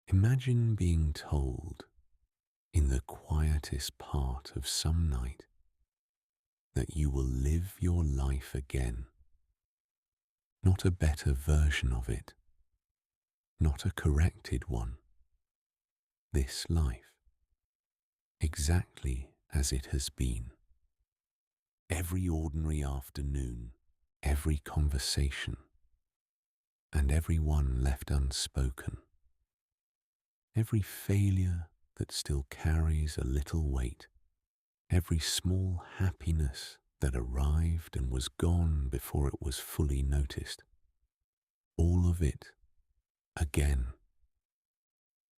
Imagine being told in the quietest part of some night that you will live your life again, not a better version of it, not a corrected one, this life, exactly as it has been. Every ordinary afternoon, every conversation, and every one left unspoken, every failure that still carries a little weight, every small happiness that arrived and was gone before it was fully noticed, all of it again,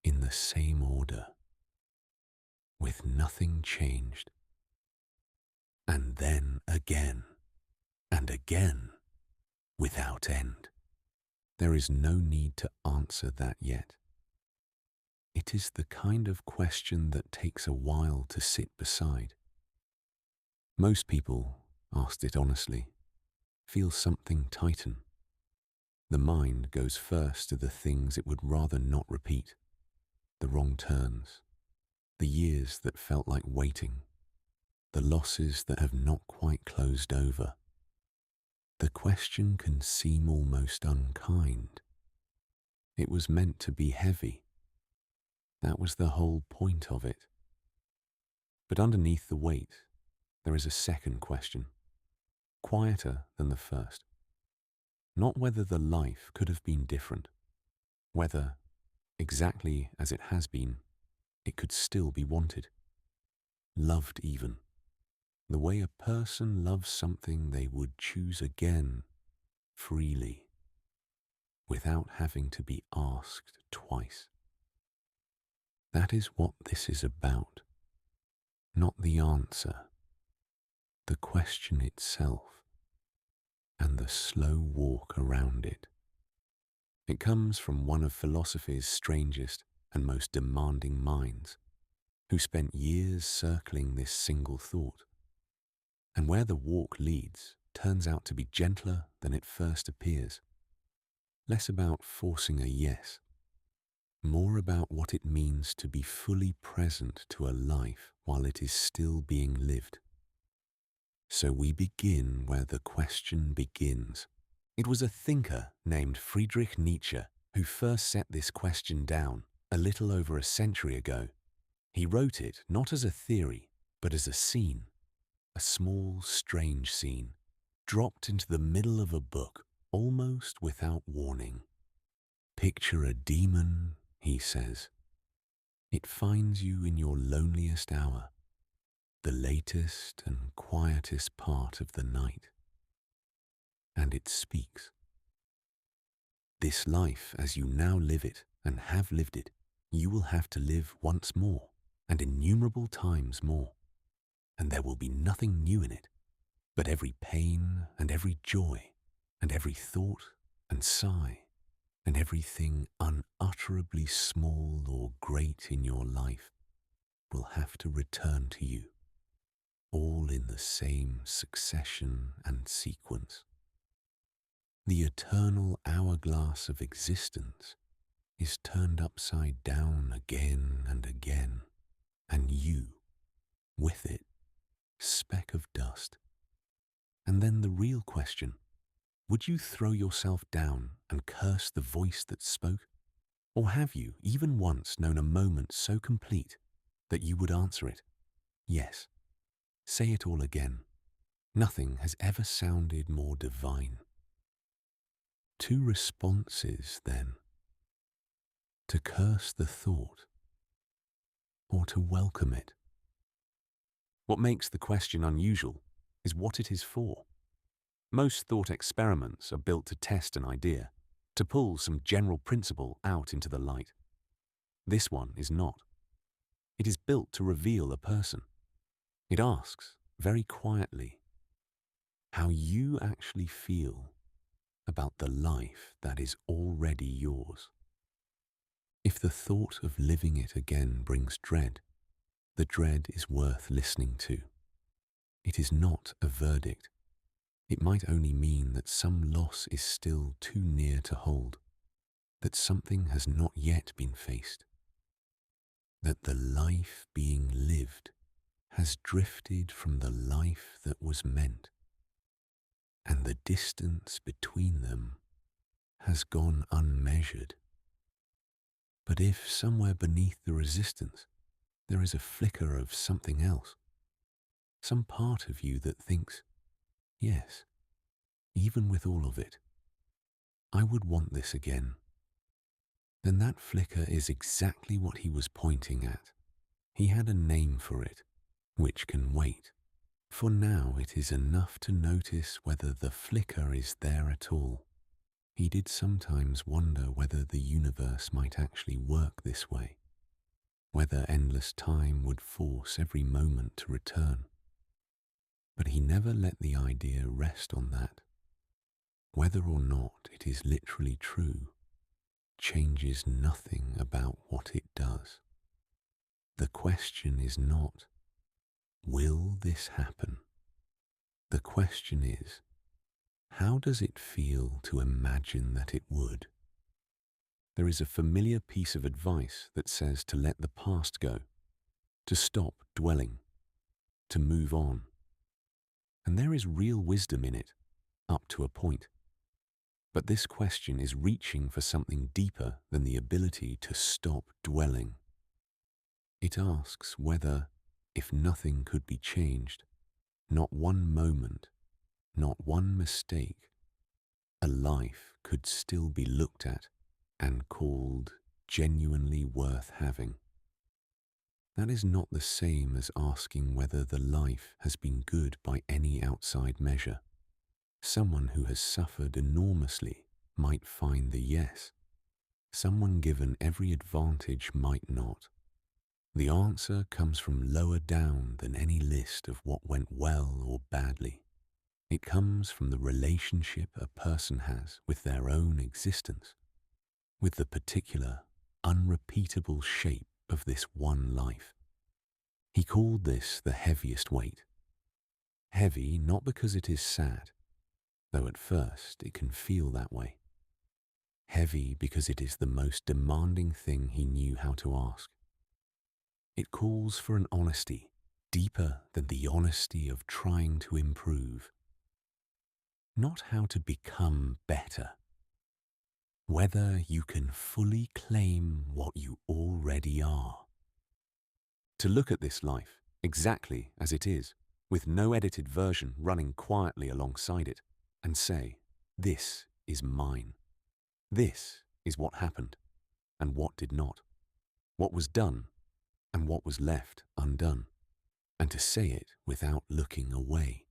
in the same order, with nothing changed, and then again, and again, without end. There is no need to answer that yet. It is the kind of question that takes a while to sit beside. Most people, asked it honestly, feel something tighten. The mind goes first to the things it would rather not repeat, the wrong turns, the years that felt like waiting, the losses that have not quite closed over. The question can seem almost unkind. It was meant to be heavy. That was the whole point of it. But underneath the weight, there is a second question, quieter than the first. Not whether the life could have been different, whether, exactly as it has been, it could still be wanted, loved even, the way a person loves something they would choose again, freely, without having to be asked twice. That is what this is about, not the answer, the question itself, and the slow walk around it. It comes from one of philosophy's strangest and most demanding minds, who spent years circling this single thought, and where the walk leads turns out to be gentler than it first appears, less about forcing a yes, more about what it means to be fully present to a life while it is still being lived. So we begin where the question begins. It was a thinker named Friedrich Nietzsche who first set this question down a little over a century ago. He wrote it not as a theory, but as a scene, a small, strange scene, dropped into the middle of a book almost without warning. Picture a demon, he says. It finds you in your loneliest hour, the latest and quietest part of the night. And it speaks. This life, as you now live it and have lived it, you will have to live once more and innumerable times more. And there will be nothing new in it, but every pain and every joy and every thought and sigh and everything unutterably small or great in your life will have to return to you, all in the same succession and sequence. The eternal hourglass of existence is turned upside down again and again, and you, with it, speck of dust. And then the real question, would you throw yourself down and curse the voice that spoke? Or have you, even once, known a moment so complete that you would answer it? Yes. Say it all again. Nothing has ever sounded more divine. Two responses, then. To curse the thought, or to welcome it. What makes the question unusual is what it is for. Most thought experiments are built to test an idea, to pull some general principle out into the light. This one is not. It is built to reveal a person. It asks, very quietly, how you actually feel about the life that is already yours. If the thought of living it again brings dread, the dread is worth listening to. It is not a verdict. It might only mean that some loss is still too near to hold. that something has not yet been faced, that the life being lived has drifted from the life that was meant, and the distance between them has gone unmeasured. But if somewhere beneath the resistance there is a flicker of something else, some part of you that thinks, yes, even with all of it, I would want this again, then that flicker is exactly what he was pointing at. He had a name for it, which can wait. For now it is enough to notice whether the flicker is there at all. He did sometimes wonder whether the universe might actually work this way, whether endless time would force every moment to return. But he never let the idea rest on that. Whether or not it is literally true changes nothing about what it does. The question is not, will this happen? The question is, how does it feel to imagine that it would? There is a familiar piece of advice that says to let the past go, to stop dwelling, to move on. And there is real wisdom in it, up to a point. But this question is reaching for something deeper than the ability to stop dwelling. It asks whether, if nothing could be changed, not one moment, not one mistake, a life could still be looked at and called genuinely worth having. That is not the same as asking whether the life has been good by any outside measure. Someone who has suffered enormously might find the yes. Someone given every advantage might not. The answer comes from lower down than any list of what went well or badly. It comes from the relationship a person has with their own existence, with the particular, unrepeatable shape of this one life. He called this the heaviest weight. Heavy not because it is sad, though at first it can feel that way. Heavy because it is the most demanding thing he knew how to ask. It calls for an honesty deeper than the honesty of trying to improve. Not how to become better. Whether you can fully claim what you already are. To look at this life exactly as it is, with no edited version running quietly alongside it, and say, this is mine. This is what happened, and what did not. What was done, and what was left undone. And to say it without looking away.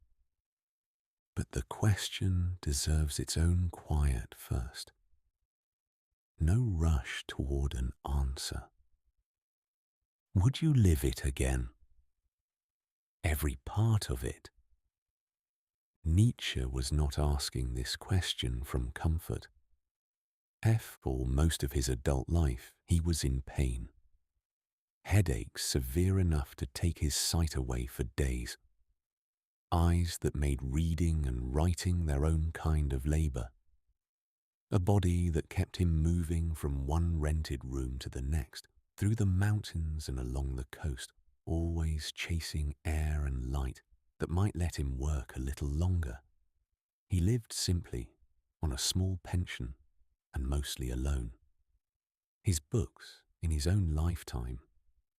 But the question deserves its own quiet first. No rush toward an answer. Would you live it again? Every part of it. Nietzsche was not asking this question from comfort. For most of his adult life, he was in pain. Headaches severe enough to take his sight away for days. Eyes that made reading and writing their own kind of labor. A body that kept him moving from one rented room to the next, through the mountains and along the coast, always chasing air and light that might let him work a little longer. He lived simply, on a small pension, and mostly alone. His books, in his own lifetime,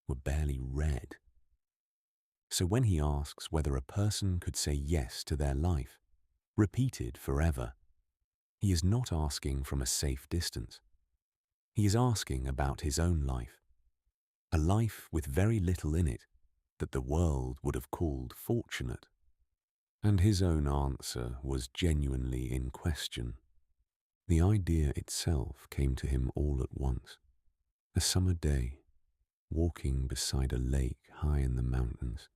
were barely read. So when he asks whether a person could say yes to their life, repeated forever, he is not asking from a safe distance. He is asking about his own life, a life with very little in it that the world would have called fortunate. And his own answer was genuinely in question. The idea itself came to him all at once. A summer day, walking beside a lake high in the mountains,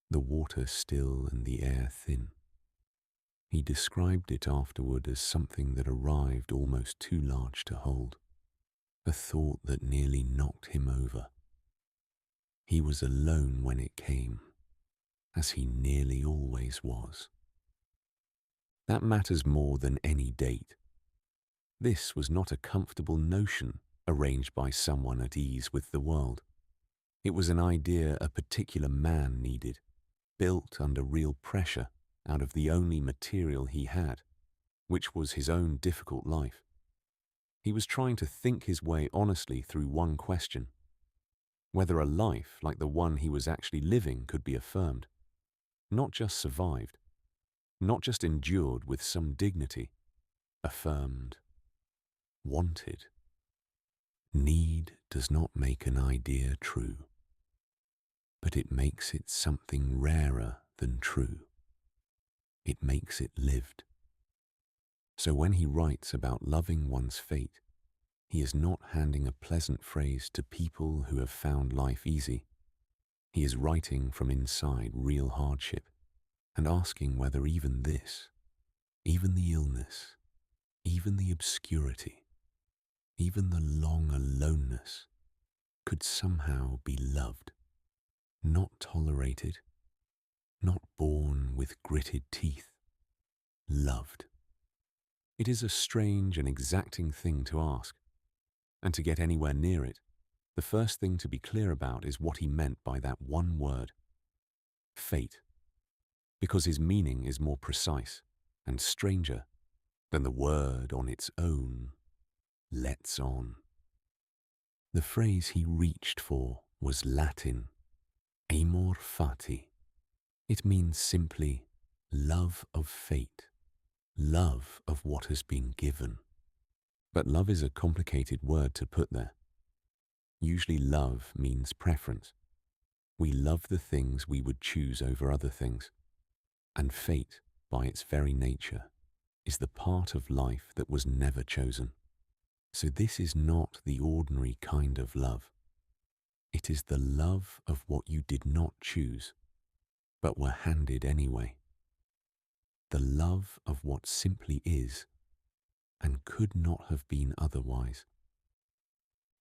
the water still and the air thin. He described it afterward as something that arrived almost too large to hold, a thought that nearly knocked him over. He was alone when it came, as he nearly always was. That matters more than any date. This was not a comfortable notion arranged by someone at ease with the world. It was an idea a particular man needed, built under real pressure out of the only material he had, which was his own difficult life. He was trying to think his way honestly through one question: whether a life like the one he was actually living could be affirmed, not just survived, not just endured with some dignity, affirmed, wanted. Need does not make an idea true, but it makes it something rarer than true. It makes it lived. So when he writes about loving one's fate, he is not handing a pleasant phrase to people who have found life easy. He is writing from inside real hardship and asking whether even this, even the illness, even the obscurity, even the long aloneness could somehow be loved, not tolerated, not borne with gritted teeth, loved. It is a strange and exacting thing to ask, and to get anywhere near it, the first thing to be clear about is what he meant by that one word, fate, because his meaning is more precise and stranger than the word on its own lets on. The phrase he reached for was Latin, Amor Fati. It means simply love of fate, love of what has been given. But love is a complicated word to put there. Usually love means preference. We love the things we would choose over other things. And fate, by its very nature, is the part of life that was never chosen. So this is not the ordinary kind of love. It is the love of what you did not choose, but were handed anyway. The love of what simply is and could not have been otherwise.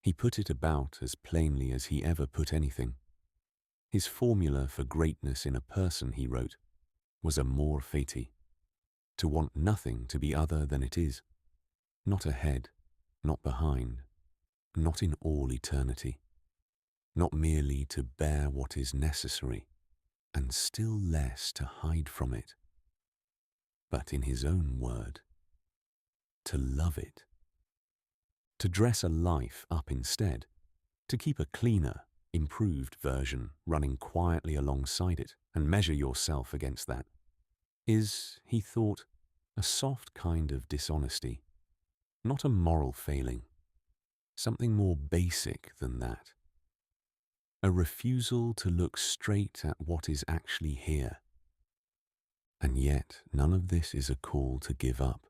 He put it about as plainly as he ever put anything. His formula for greatness in a person, he wrote, was Amor Fati, to want nothing to be other than it is, not ahead, not behind, not in all eternity, not merely to bear what is necessary, and still less to hide from it, but in his own word, to love it, to dress a life up instead, to keep a cleaner, improved version running quietly alongside it and measure yourself against that, is, he thought, a soft kind of dishonesty, not a moral failing, something more basic than that. A refusal to look straight at what is actually here. And yet none of this is a call to give up.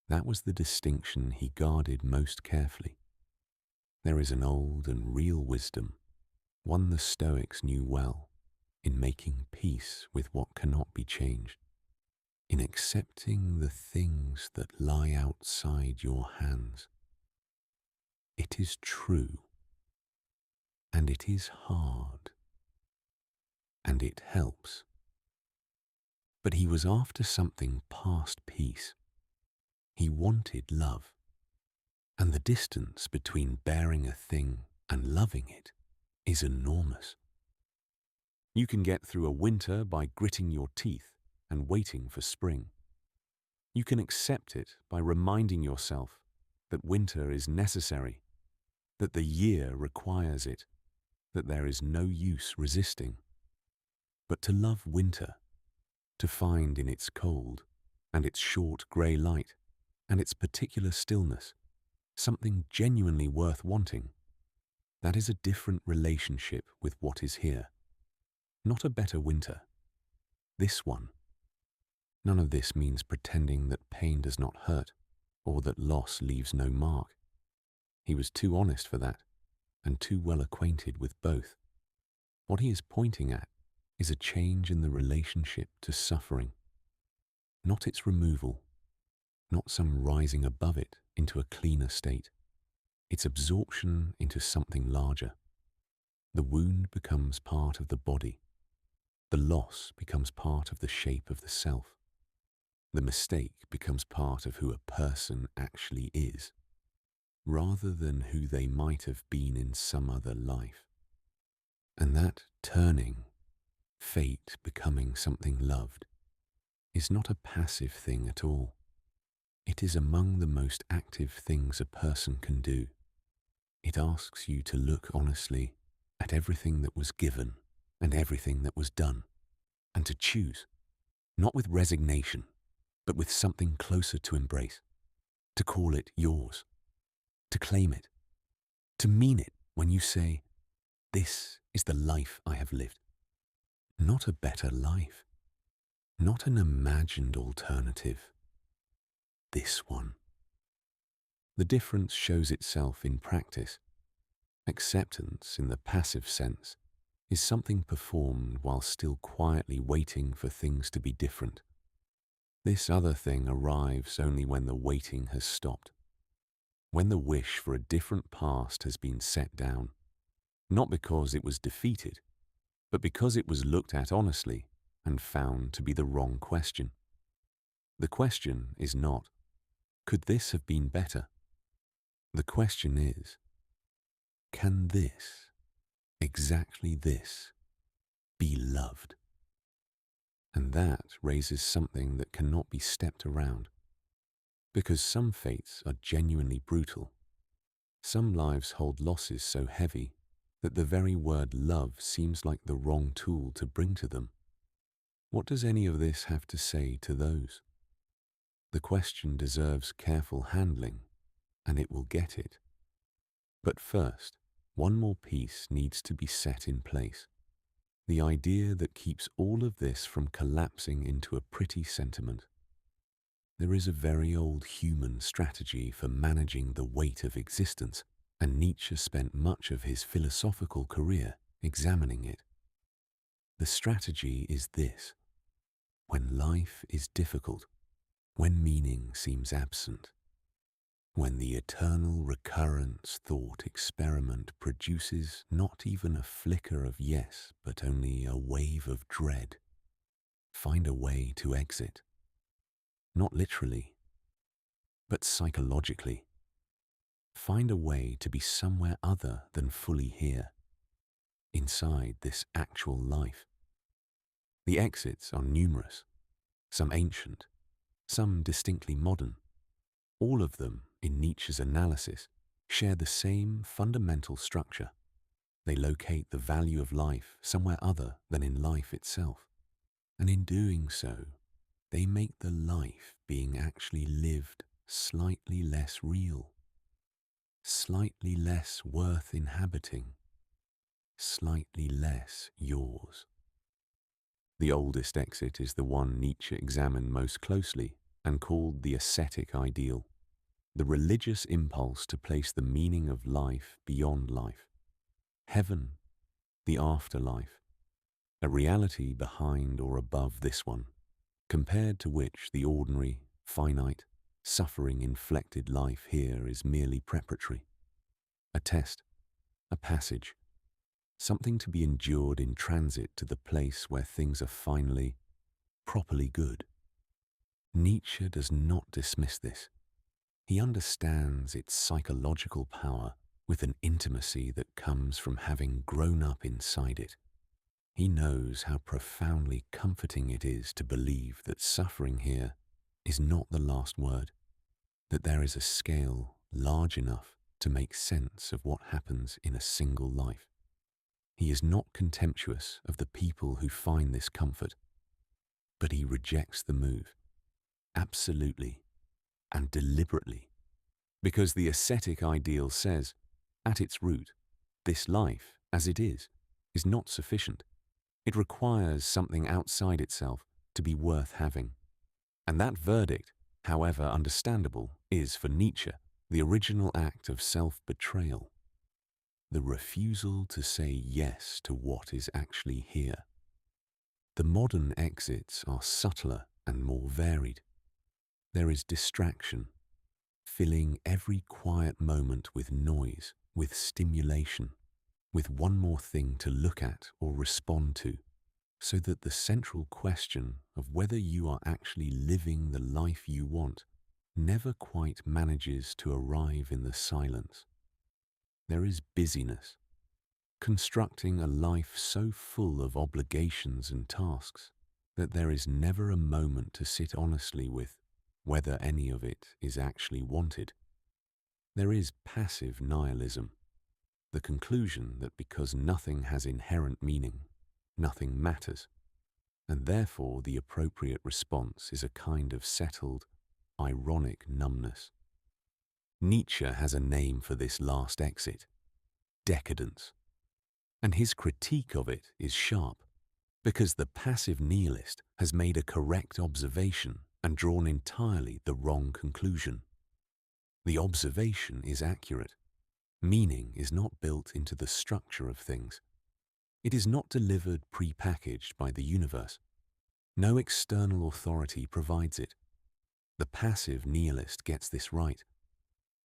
That was the distinction he guarded most carefully. There is an old and real wisdom, one the Stoics knew well, in making peace with what cannot be changed, in accepting the things that lie outside your hands. It is true, and it is hard, and it helps. But he was after something past peace. He wanted love, and the distance between bearing a thing and loving it is enormous. You can get through a winter by gritting your teeth and waiting for spring. You can accept it by reminding yourself that winter is necessary, that the year requires it, that there is no use resisting. But to love winter, to find in its cold and its short grey light and its particular stillness something genuinely worth wanting, that is a different relationship with what is here. Not a better winter. This one. None of this means pretending that pain does not hurt or that loss leaves no mark. He was too honest for that and too well acquainted with both. What he is pointing at is a change in the relationship to suffering, not its removal, not some rising above it into a cleaner state, its absorption into something larger. The wound becomes part of the body. The loss becomes part of the shape of the self. The mistake becomes part of who a person actually is, rather than who they might have been in some other life. And that turning, fate becoming something loved, is not a passive thing at all. It is among the most active things a person can do. It asks you to look honestly at everything that was given and everything that was done, and to choose, not with resignation, but with something closer to embrace, to call it yours, to claim it, to mean it when you say, "This is the life I have lived." Not a better life, not an imagined alternative, this one. The difference shows itself in practice. Acceptance, in the passive sense, is something performed while still quietly waiting for things to be different. This other thing arrives only when the waiting has stopped, when the wish for a different past has been set down, not because it was defeated, but because it was looked at honestly and found to be the wrong question. The question is not, could this have been better? The question is, can this, exactly this, be loved? And that raises something that cannot be stepped around, because some fates are genuinely brutal. Some lives hold losses so heavy that the very word love seems like the wrong tool to bring to them. What does any of this have to say to those? The question deserves careful handling, and it will get it. But first, one more piece needs to be set in place. The idea that keeps all of this from collapsing into a pretty sentiment. There is a very old human strategy for managing the weight of existence, and Nietzsche spent much of his philosophical career examining it. The strategy is this: when life is difficult, when meaning seems absent, when the eternal recurrence thought experiment produces not even a flicker of yes, but only a wave of dread, find a way to exit. Not literally, but psychologically. Find a way to be somewhere other than fully here, inside this actual life. The exits are numerous, some ancient, some distinctly modern. All of them, in Nietzsche's analysis, share the same fundamental structure. They locate the value of life somewhere other than in life itself. And in doing so, they make the life being actually lived slightly less real, slightly less worth inhabiting, slightly less yours. The oldest exit is the one Nietzsche examined most closely and called the ascetic ideal, the religious impulse to place the meaning of life beyond life, heaven, the afterlife, a reality behind or above this one, compared to which the ordinary, finite, suffering-inflected life here is merely preparatory, a test, a passage, something to be endured in transit to the place where things are finally, properly good. Nietzsche does not dismiss this. He understands its psychological power with an intimacy that comes from having grown up inside it. He knows how profoundly comforting it is to believe that suffering here is not the last word, that there is a scale large enough to make sense of what happens in a single life. He is not contemptuous of the people who find this comfort, but he rejects the move, absolutely and deliberately, because the ascetic ideal says, at its root, this life, as it is not sufficient. It requires something outside itself to be worth having. And that verdict, however understandable, is for Nietzsche the original act of self-betrayal, the refusal to say yes to what is actually here. The modern exits are subtler and more varied. There is distraction, filling every quiet moment with noise, with stimulation, with one more thing to look at or respond to, so that the central question of whether you are actually living the life you want never quite manages to arrive in the silence. There is busyness, constructing a life so full of obligations and tasks that there is never a moment to sit honestly with whether any of it is actually wanted. There is passive nihilism, the conclusion that because nothing has inherent meaning, nothing matters, and therefore the appropriate response is a kind of settled, ironic numbness. Nietzsche has a name for this last exit: decadence. And his critique of it is sharp, because the passive nihilist has made a correct observation and drawn entirely the wrong conclusion. The observation is accurate. Meaning is not built into the structure of things. It is not delivered pre-packaged by the universe. No external authority provides it. The passive nihilist gets this right.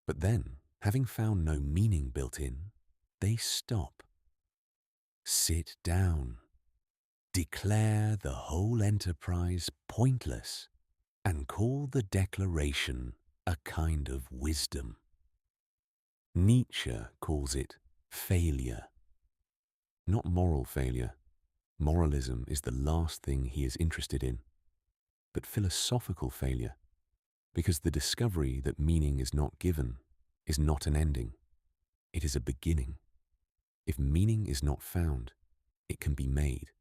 But then, having found no meaning built in, they stop. Sit down. Declare the whole enterprise pointless and call the declaration a kind of wisdom. Nietzsche calls it failure. Not moral failure. Moralism is the last thing he is interested in. But philosophical failure, because the discovery that meaning is not given is not an ending. It is a beginning. If meaning is not found, it can be made.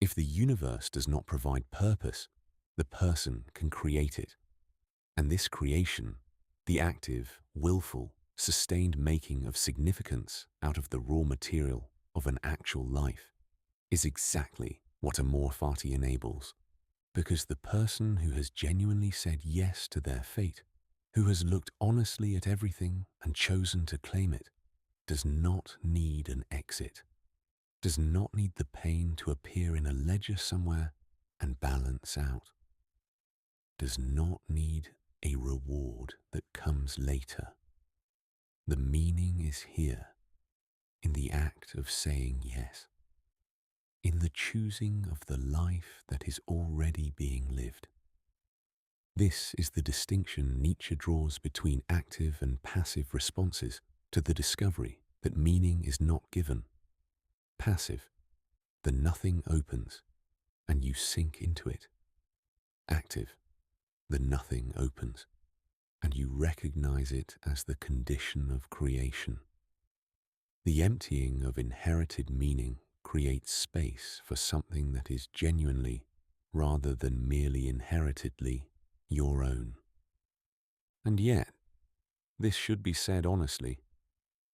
If the universe does not provide purpose, the person can create it. And this creation, the active, willful, sustained making of significance out of the raw material of an actual life, is exactly what Amor Fati enables. Because the person who has genuinely said yes to their fate, who has looked honestly at everything and chosen to claim it, does not need an exit, does not need the pain to appear in a ledger somewhere and balance out, does not need a reward that comes later. The meaning is here, in the act of saying yes, in the choosing of the life that is already being lived. This is the distinction Nietzsche draws between active and passive responses to the discovery that meaning is not given. Passive, the nothing opens, and you sink into it. Active, the nothing opens, and you recognize it as the condition of creation. The emptying of inherited meaning creates space for something that is genuinely, rather than merely inheritedly, your own. And yet, this should be said honestly,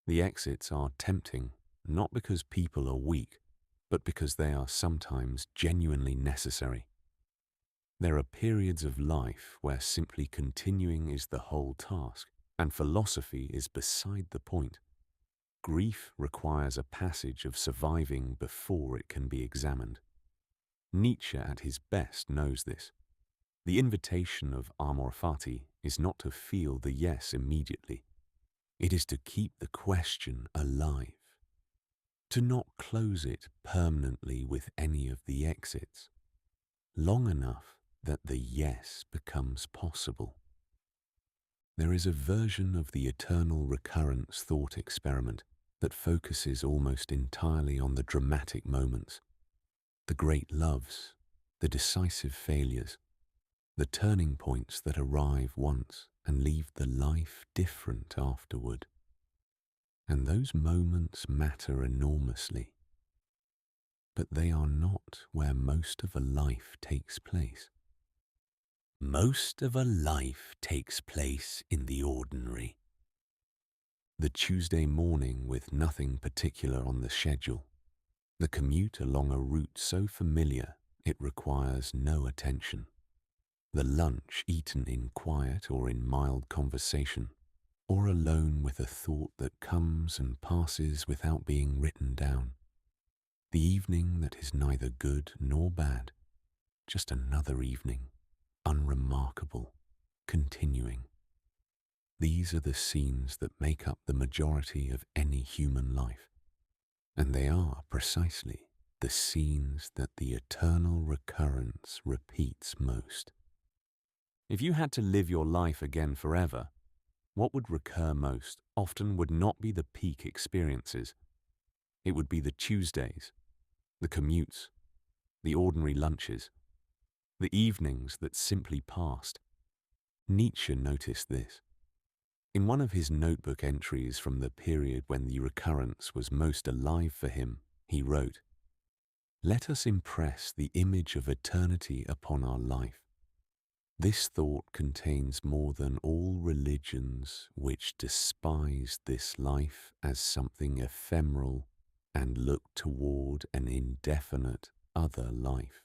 the exits are tempting, not because people are weak, but because they are sometimes genuinely necessary. There are periods of life where simply continuing is the whole task, and philosophy is beside the point. Grief requires a passage of surviving before it can be examined. Nietzsche at his best knows this. The invitation of Amor Fati is not to feel the yes immediately. It is to keep the question alive, to not close it permanently with any of the exits, long enough that the yes becomes possible. There is a version of the eternal recurrence thought experiment that focuses almost entirely on the dramatic moments, the great loves, the decisive failures, the turning points that arrive once and leave the life different afterward. And those moments matter enormously. But they are not where most of a life takes place. Most of a life takes place in the ordinary. The Tuesday morning with nothing particular on the schedule. The commute along a route so familiar it requires no attention. The lunch eaten in quiet or in mild conversation, or alone with a thought that comes and passes without being written down. The evening that is neither good nor bad, just another evening, unremarkable, continuing. These are the scenes that make up the majority of any human life, and they are precisely the scenes that the eternal recurrence repeats most. If you had to live your life again forever, what would recur most often would not be the peak experiences. It would be the Tuesdays, the commutes, the ordinary lunches, the evenings that simply passed. Nietzsche noticed this. In one of his notebook entries from the period when the recurrence was most alive for him, he wrote, "Let us impress the image of eternity upon our life. This thought contains more than all religions which despise this life as something ephemeral and look toward an indefinite other life.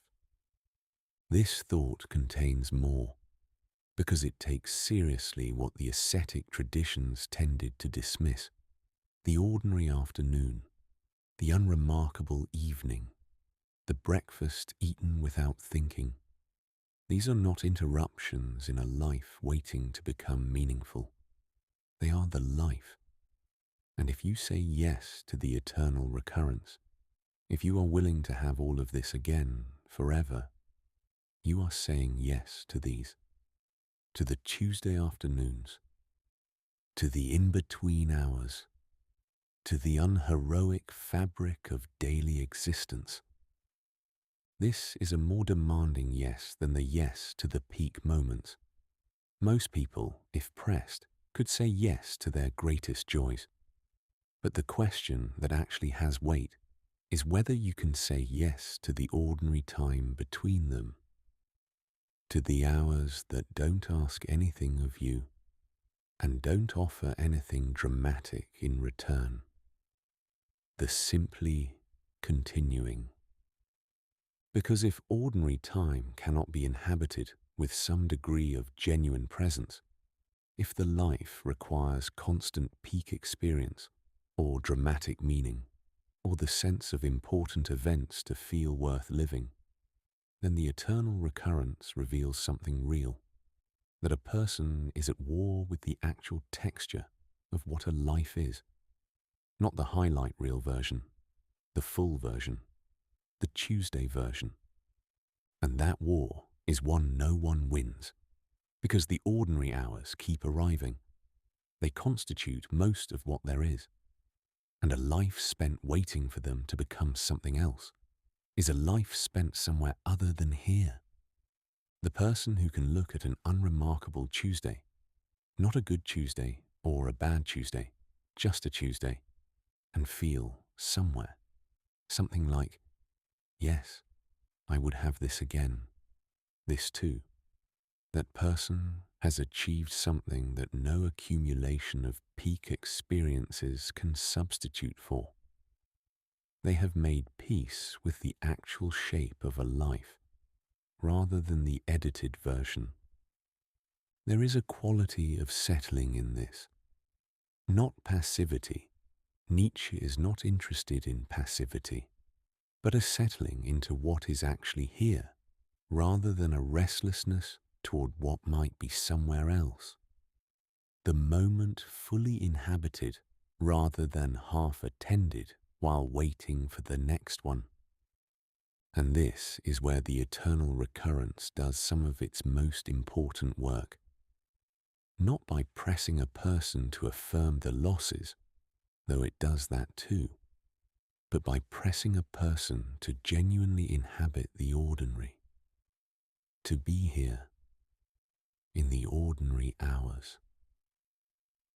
This thought contains more, because it takes seriously what the ascetic traditions tended to dismiss: the ordinary afternoon, the unremarkable evening, the breakfast eaten without thinking. These are not interruptions in a life waiting to become meaningful. They are the life. And if you say yes to the eternal recurrence, if you are willing to have all of this again forever, you are saying yes to these, to the Tuesday afternoons, to the in-between hours, to the unheroic fabric of daily existence. This is a more demanding yes than the yes to the peak moments. Most people, if pressed, could say yes to their greatest joys. But the question that actually has weight is whether you can say yes to the ordinary time between them, to the hours that don't ask anything of you and don't offer anything dramatic in return. The simply continuing. Because if ordinary time cannot be inhabited with some degree of genuine presence, if the life requires constant peak experience or dramatic meaning, or the sense of important events to feel worth living, then the eternal recurrence reveals something real, that a person is at war with the actual texture of what a life is, not the highlight reel version, the full version, the Tuesday version. And that war is one no one wins, because the ordinary hours keep arriving. They constitute most of what there is, and a life spent waiting for them to become something else is a life spent somewhere other than here. The person who can look at an unremarkable Tuesday, not a good Tuesday or a bad Tuesday, just a Tuesday, and feel somewhere something like, yes, I would have this again, this too. That person has achieved something that no accumulation of peak experiences can substitute for. They have made peace with the actual shape of a life, rather than the edited version. There is a quality of settling in this, not passivity. Nietzsche is not interested in passivity, but a settling into what is actually here, rather than a restlessness toward what might be somewhere else. The moment fully inhabited rather than half attended while waiting for the next one. And this is where the eternal recurrence does some of its most important work. Not by pressing a person to affirm the losses, though it does that too, but by pressing a person to genuinely inhabit the ordinary, to be here in the ordinary hours,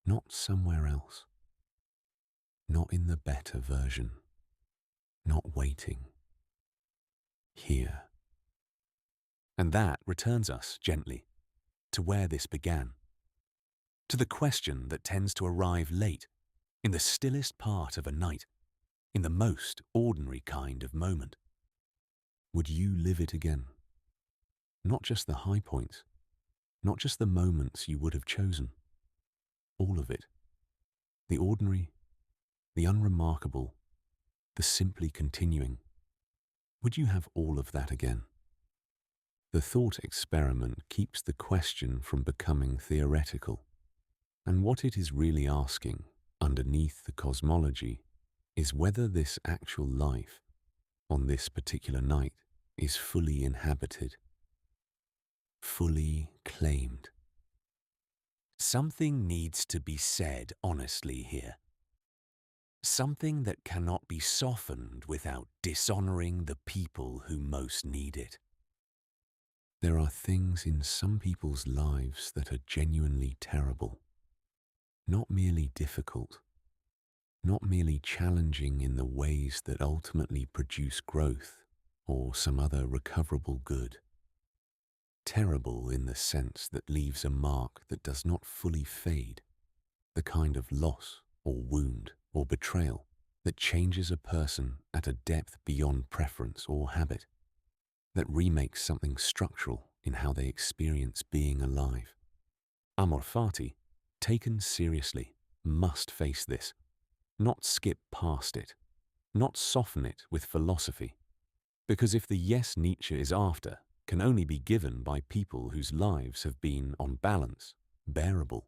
not somewhere else, not in the better version, not waiting, here. And that returns us gently to where this began, to the question that tends to arrive late, in the stillest part of a night, in the most ordinary kind of moment. Would you live it again? Not just the high points, not just the moments you would have chosen. All of it. The ordinary, the unremarkable, the simply continuing. Would you have all of that again? The thought experiment keeps the question from becoming theoretical, and what it is really asking, underneath the cosmology, is whether this actual life, on this particular night is fully inhabited, fully claimed. Something needs to be said honestly here. Something that cannot be softened without dishonoring the people who most need it. There are things in some people's lives that are genuinely terrible, not merely difficult, not merely challenging in the ways that ultimately produce growth or some other recoverable good. Terrible in the sense that leaves a mark that does not fully fade, the kind of loss or wound or betrayal that changes a person at a depth beyond preference or habit, that remakes something structural in how they experience being alive. Amor Fati, taken seriously, must face this, not skip past it, not soften it with philosophy, because if the yes Nietzsche is after can only be given by people whose lives have been, on balance, bearable,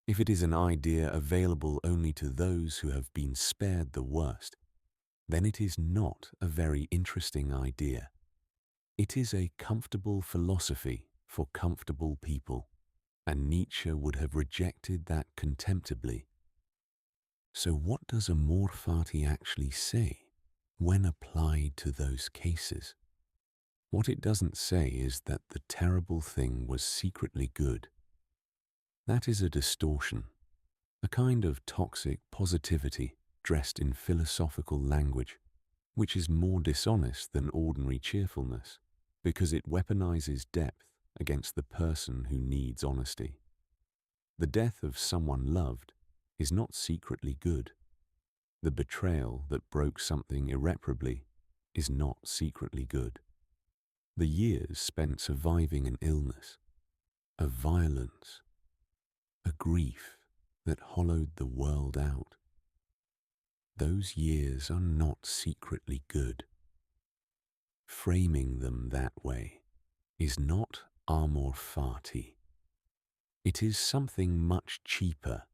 if it is an idea available only to those who have been spared the worst, then it is not a very interesting idea. It is a comfortable philosophy for comfortable people, and Nietzsche would have rejected that contemptibly. So what does Amor Fati actually say when applied to those cases? What it doesn't say is that the terrible thing was secretly good. That is a distortion, a kind of toxic positivity dressed in philosophical language, which is more dishonest than ordinary cheerfulness, because it weaponizes depth against the person who needs honesty. The death of someone loved is not secretly good. The betrayal that broke something irreparably is not secretly good. The years spent surviving an illness, a violence, a grief that hollowed the world out, those years are not secretly good. Framing them that way is not amor fati. It is something much cheaper,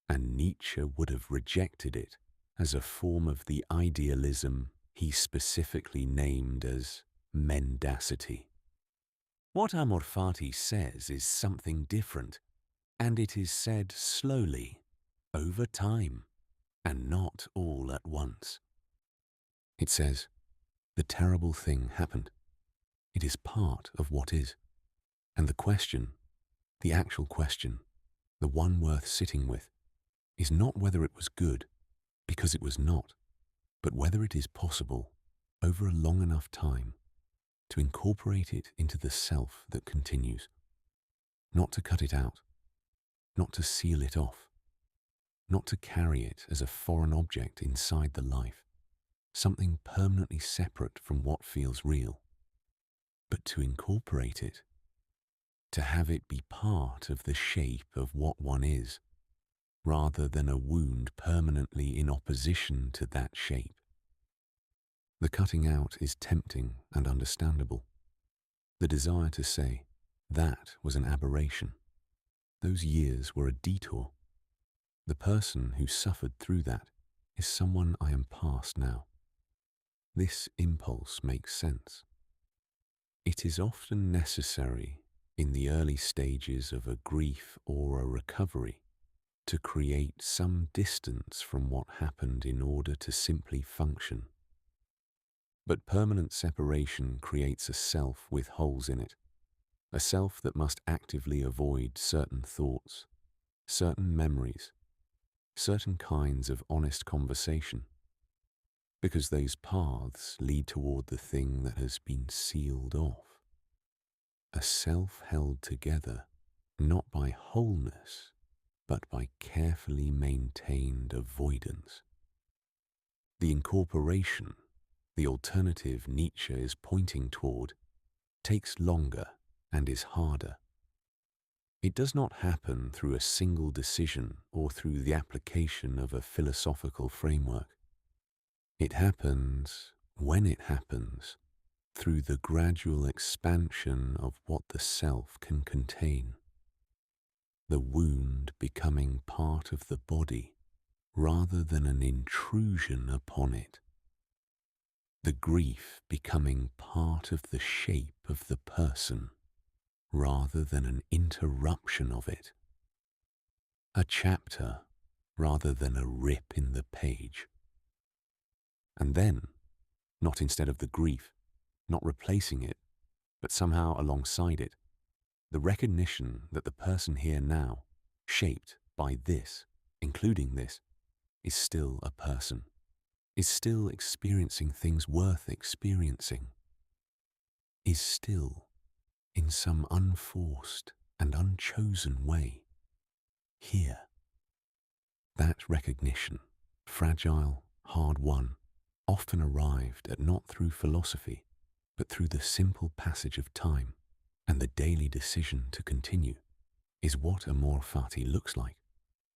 and Nietzsche would have rejected it as a form of the idealism he specifically named as mendacity. What Amor Fati says is something different, and it is said slowly, over time, and not all at once. It says, the terrible thing happened. It is part of what is. And the question, the actual question, the one worth sitting with, is not whether it was good, because it was not, but whether it is possible, over a long enough time, to incorporate it into the self that continues, not to cut it out, not to seal it off, not to carry it as a foreign object inside the life, something permanently separate from what feels real, but to incorporate it, to have it be part of the shape of what one is, rather than a wound permanently in opposition to that shape. The cutting out is tempting and understandable. The desire to say, that was an aberration. Those years were a detour. The person who suffered through that is someone I am past now. This impulse makes sense. It is often necessary in the early stages of a grief or a recovery to create some distance from what happened in order to simply function. But permanent separation creates a self with holes in it, a self that must actively avoid certain thoughts, certain memories, certain kinds of honest conversation, because those paths lead toward the thing that has been sealed off. A self held together, not by wholeness, but by carefully maintained avoidance. The incorporation, the alternative Nietzsche is pointing toward, takes longer and is harder. It does not happen through a single decision or through the application of a philosophical framework. It happens, when it happens, through the gradual expansion of what the self can contain. The wound becoming part of the body rather than an intrusion upon it. the grief becoming part of the shape of the person rather than an interruption of it, a chapter rather than a rip in the page. And then, not instead of the grief, not replacing it, but somehow alongside it, the recognition that the person here now, shaped by this, including this, is still a person, is still experiencing things worth experiencing, is still, in some unforced and unchosen way, here. That recognition, fragile, hard-won, often arrived at not through philosophy, but through the simple passage of time and the daily decision to continue, is what Amor Fati looks like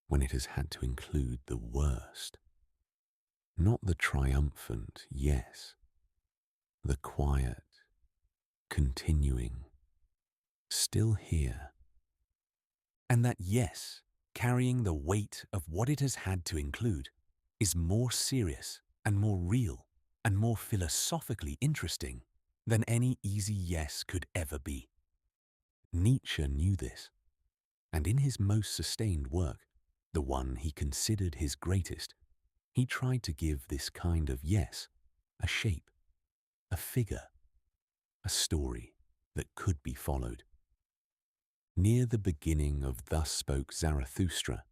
when it has had to include the worst. Not the triumphant yes, the quiet, continuing, still here. And that yes, carrying the weight of what it has had to include, is more serious and more real and more philosophically interesting than any easy yes could ever be. Nietzsche knew this, and in his most sustained work, the one he considered his greatest, he tried to give this kind of yes a shape, a figure, a story that could be followed. Near the beginning of Thus Spoke Zarathustra,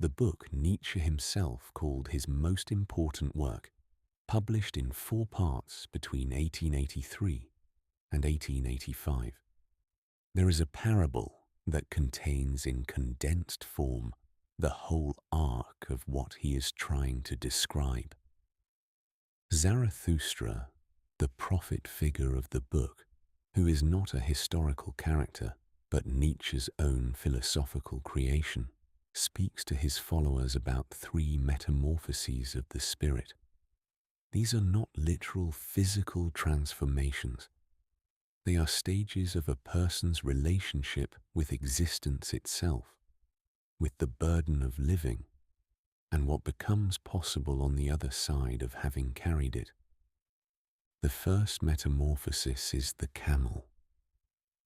the book Nietzsche himself called his most important work, published in 4 parts between 1883 and 1885. There is a parable that contains in condensed form the whole arc of what he is trying to describe. Zarathustra, the prophet figure of the book, who is not a historical character but Nietzsche's own philosophical creation, speaks to his followers about 3 metamorphoses of the spirit. These are not literal physical transformations. They are stages of a person's relationship with existence itself, with the burden of living, and what becomes possible on the other side of having carried it. The first metamorphosis is the camel.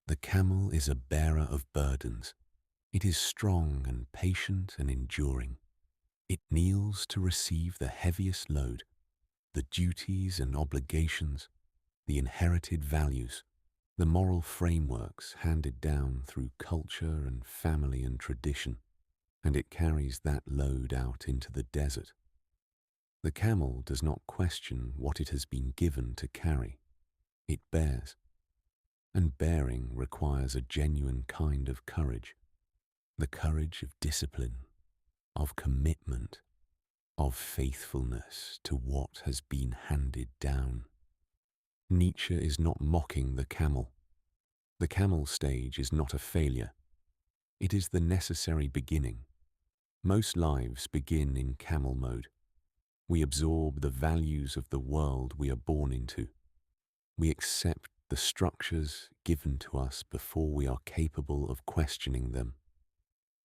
The camel is a bearer of burdens. It is strong and patient and enduring. It kneels to receive the heaviest load, the duties and obligations, the inherited values, the moral frameworks handed down through culture and family and tradition, and it carries that load out into the desert. The camel does not question what it has been given to carry. It bears, and bearing requires a genuine kind of courage, the courage of discipline, of commitment, of faithfulness to what has been handed down. Nietzsche is not mocking the camel. The camel stage is not a failure. It is the necessary beginning. Most lives begin in camel mode. We absorb the values of the world we are born into. We accept the structures given to us before we are capable of questioning them.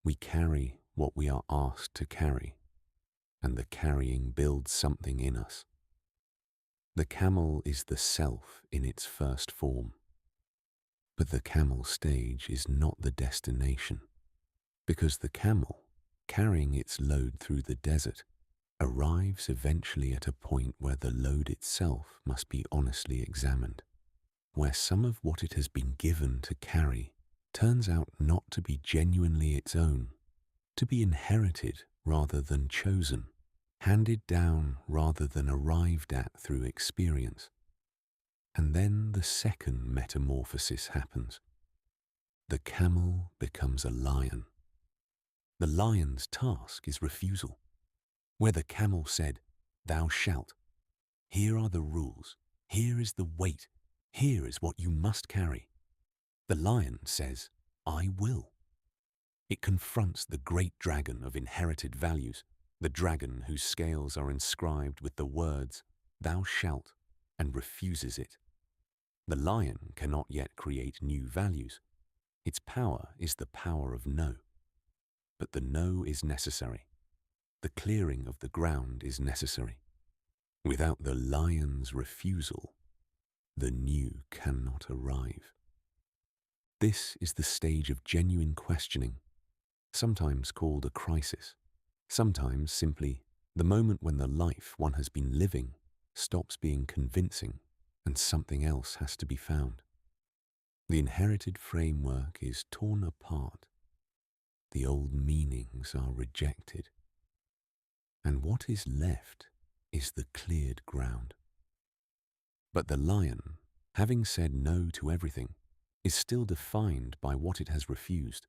We carry what we are asked to carry, and the carrying builds something in us. The camel is the self in its first form. But the camel stage is not the destination, because the camel, carrying its load through the desert, arrives eventually at a point where the load itself must be honestly examined, where some of what it has been given to carry turns out not to be genuinely its own, to be inherited rather than chosen, handed down rather than arrived at through experience. And then the second metamorphosis happens. The camel becomes a lion. The lion's task is refusal. Where the camel said, "Thou shalt. Here are the rules. Here is the weight. Here is what you must carry." The lion says, "I will." It confronts the great dragon of inherited values, the dragon whose scales are inscribed with the words, "Thou shalt," and refuses it. The lion cannot yet create new values. Its power is the power of no. But the no is necessary. The clearing of the ground is necessary. Without the lion's refusal, the new cannot arrive. This is the stage of genuine questioning, sometimes called a crisis, sometimes simply the moment when the life one has been living stops being convincing and something else has to be found. The inherited framework is torn apart. The old meanings are rejected. And what is left is the cleared ground. But the lion, having said no to everything, is still defined by what it has refused.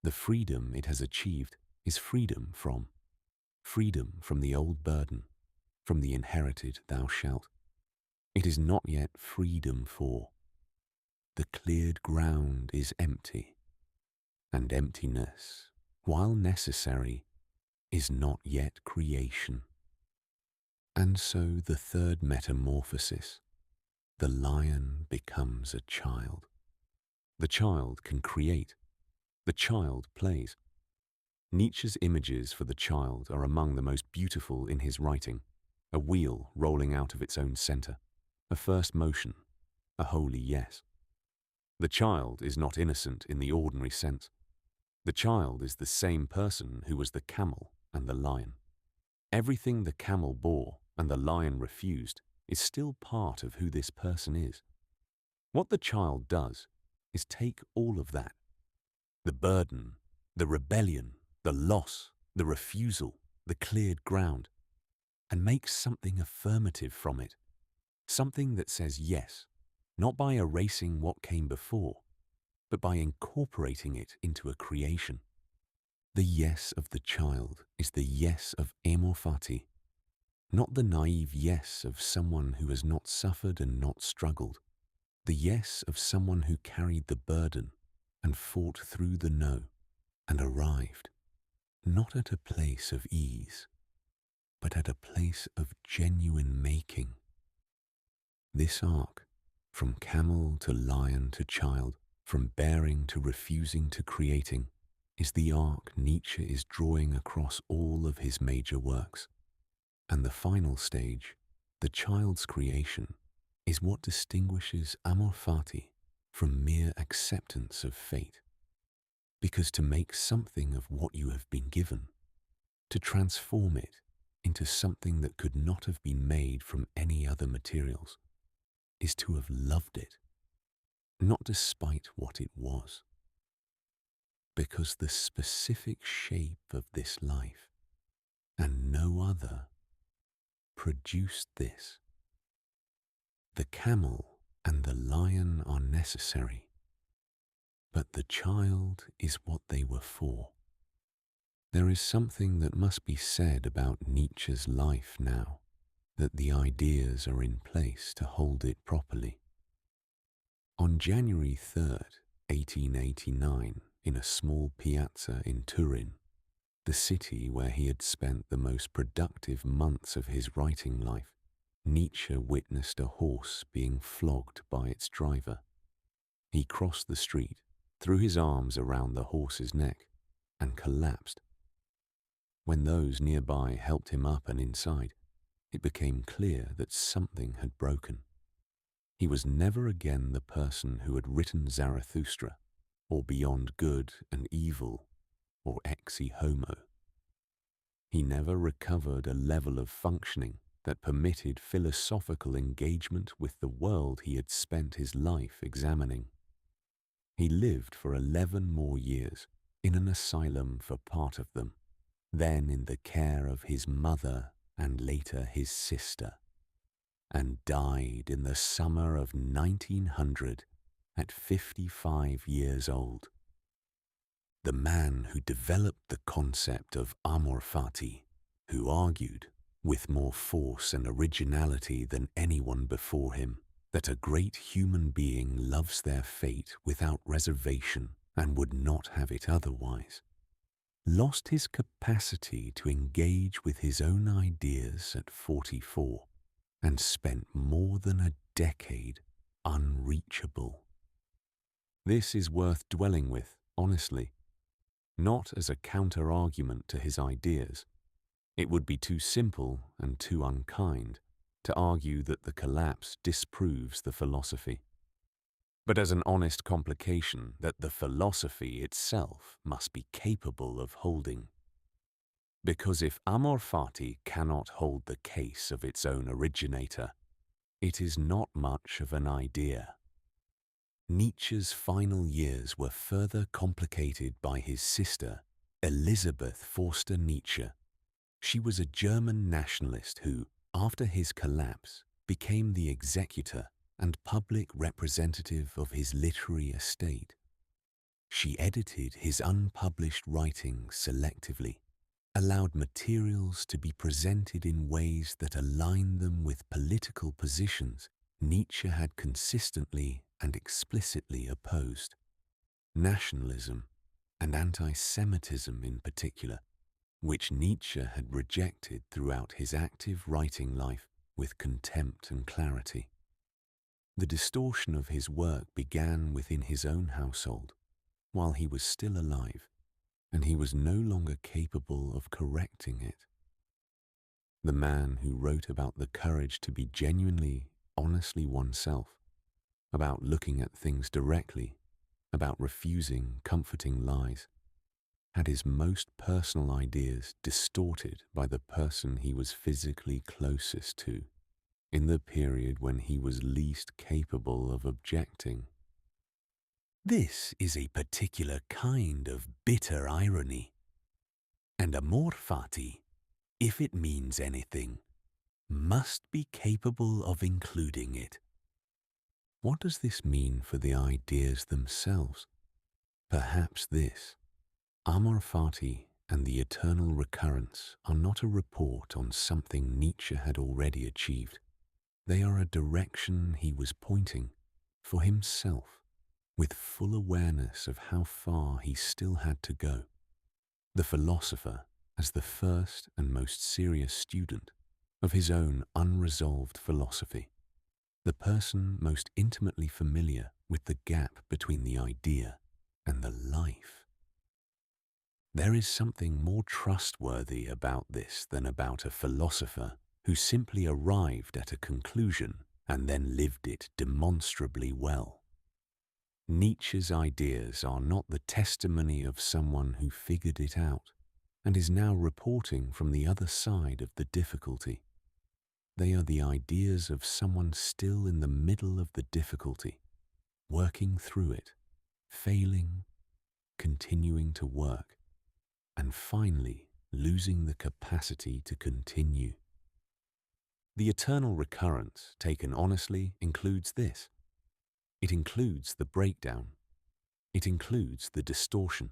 The freedom it has achieved is freedom from the old burden, from the inherited thou shalt. It is not yet freedom for. The cleared ground is empty, and emptiness, while necessary, is not yet creation. And so the third metamorphosis, the lion becomes a child. The child can create. The child plays. Nietzsche's images for the child are among the most beautiful in his writing. A wheel rolling out of its own center, a first motion, a holy yes. The child is not innocent in the ordinary sense. The child is the same person who was the camel and the lion. Everything the camel bore and the lion refused is still part of who this person is. What the child does is take all of that, the burden, the rebellion, the loss, the refusal, the cleared ground, and make something affirmative from it, something that says yes, not by erasing what came before, but by incorporating it into a creation. The yes of the child is the yes of Amor, Fati, not the naive yes of someone who has not suffered and not struggled, the yes of someone who carried the burden and fought through the no and arrived, not at a place of ease, but at a place of genuine making. This arc, from camel to lion to child, from bearing to refusing to creating, is the arc Nietzsche is drawing across all of his major works. And the final stage, the child's creation, is what distinguishes Amor Fati from mere acceptance of fate. Because to make something of what you have been given, to transform it into something that could not have been made from any other materials, is to have loved it, not despite what it was. Because the specific shape of this life, and no other, produced this. The camel and the lion are necessary, but the child is what they were for. There is something that must be said about Nietzsche's life now, that the ideas are in place to hold it properly. On January 3rd, 1889, in a small piazza in Turin, the city where he had spent the most productive months of his writing life, Nietzsche witnessed a horse being flogged by its driver. He crossed the street, threw his arms around the horse's neck, and collapsed. When those nearby helped him up and inside, it became clear that something had broken. He was never again the person who had written Zarathustra, or Beyond Good and Evil, or Ecce Homo. He never recovered a level of functioning that permitted philosophical engagement with the world he had spent his life examining. He lived for 11 more years in an asylum for part of them, then in the care of his mother and later his sister, and died in the summer of 1900 at 55 years old. The man who developed the concept of Amor Fati, who argued, with more force and originality than anyone before him, that a great human being loves their fate without reservation and would not have it otherwise, lost his capacity to engage with his own ideas at 44 and spent more than a decade unreachable. This is worth dwelling with, honestly, not as a counter-argument to his ideas. It would be too simple and too unkind to argue that the collapse disproves the philosophy, but as an honest complication that the philosophy itself must be capable of holding. Because if Amor Fati cannot hold the case of its own originator, it is not much of an idea. Nietzsche's final years were further complicated by his sister, Elisabeth Forster Nietzsche. She was a German nationalist who, after his collapse, became the executor and public representative of his literary estate. She edited his unpublished writings selectively, allowed materials to be presented in ways that aligned them with political positions Nietzsche had consistently and explicitly opposed. Nationalism and anti-Semitism in particular, which Nietzsche had rejected throughout his active writing life with contempt and clarity. The distortion of his work began within his own household, while he was still alive, and he was no longer capable of correcting it. The man who wrote about the courage to be genuinely, honestly oneself, about looking at things directly, about refusing comforting lies, had his most personal ideas distorted by the person he was physically closest to, in the period when he was least capable of objecting. This is a particular kind of bitter irony, and Amor Fati, if it means anything, must be capable of including it. What does this mean for the ideas themselves? Perhaps this: Amor Fati and the eternal recurrence are not a report on something Nietzsche had already achieved. They are a direction he was pointing for himself, with full awareness of how far he still had to go. The philosopher, as the first and most serious student of his own unresolved philosophy, the person most intimately familiar with the gap between the idea and the life. There is something more trustworthy about this than about a philosopher who simply arrived at a conclusion and then lived it demonstrably well. Nietzsche's ideas are not the testimony of someone who figured it out and is now reporting from the other side of the difficulty. They are the ideas of someone still in the middle of the difficulty, working through it, failing, continuing to work, and finally losing the capacity to continue. The eternal recurrence, taken honestly, includes this. It includes the breakdown. It includes the distortion.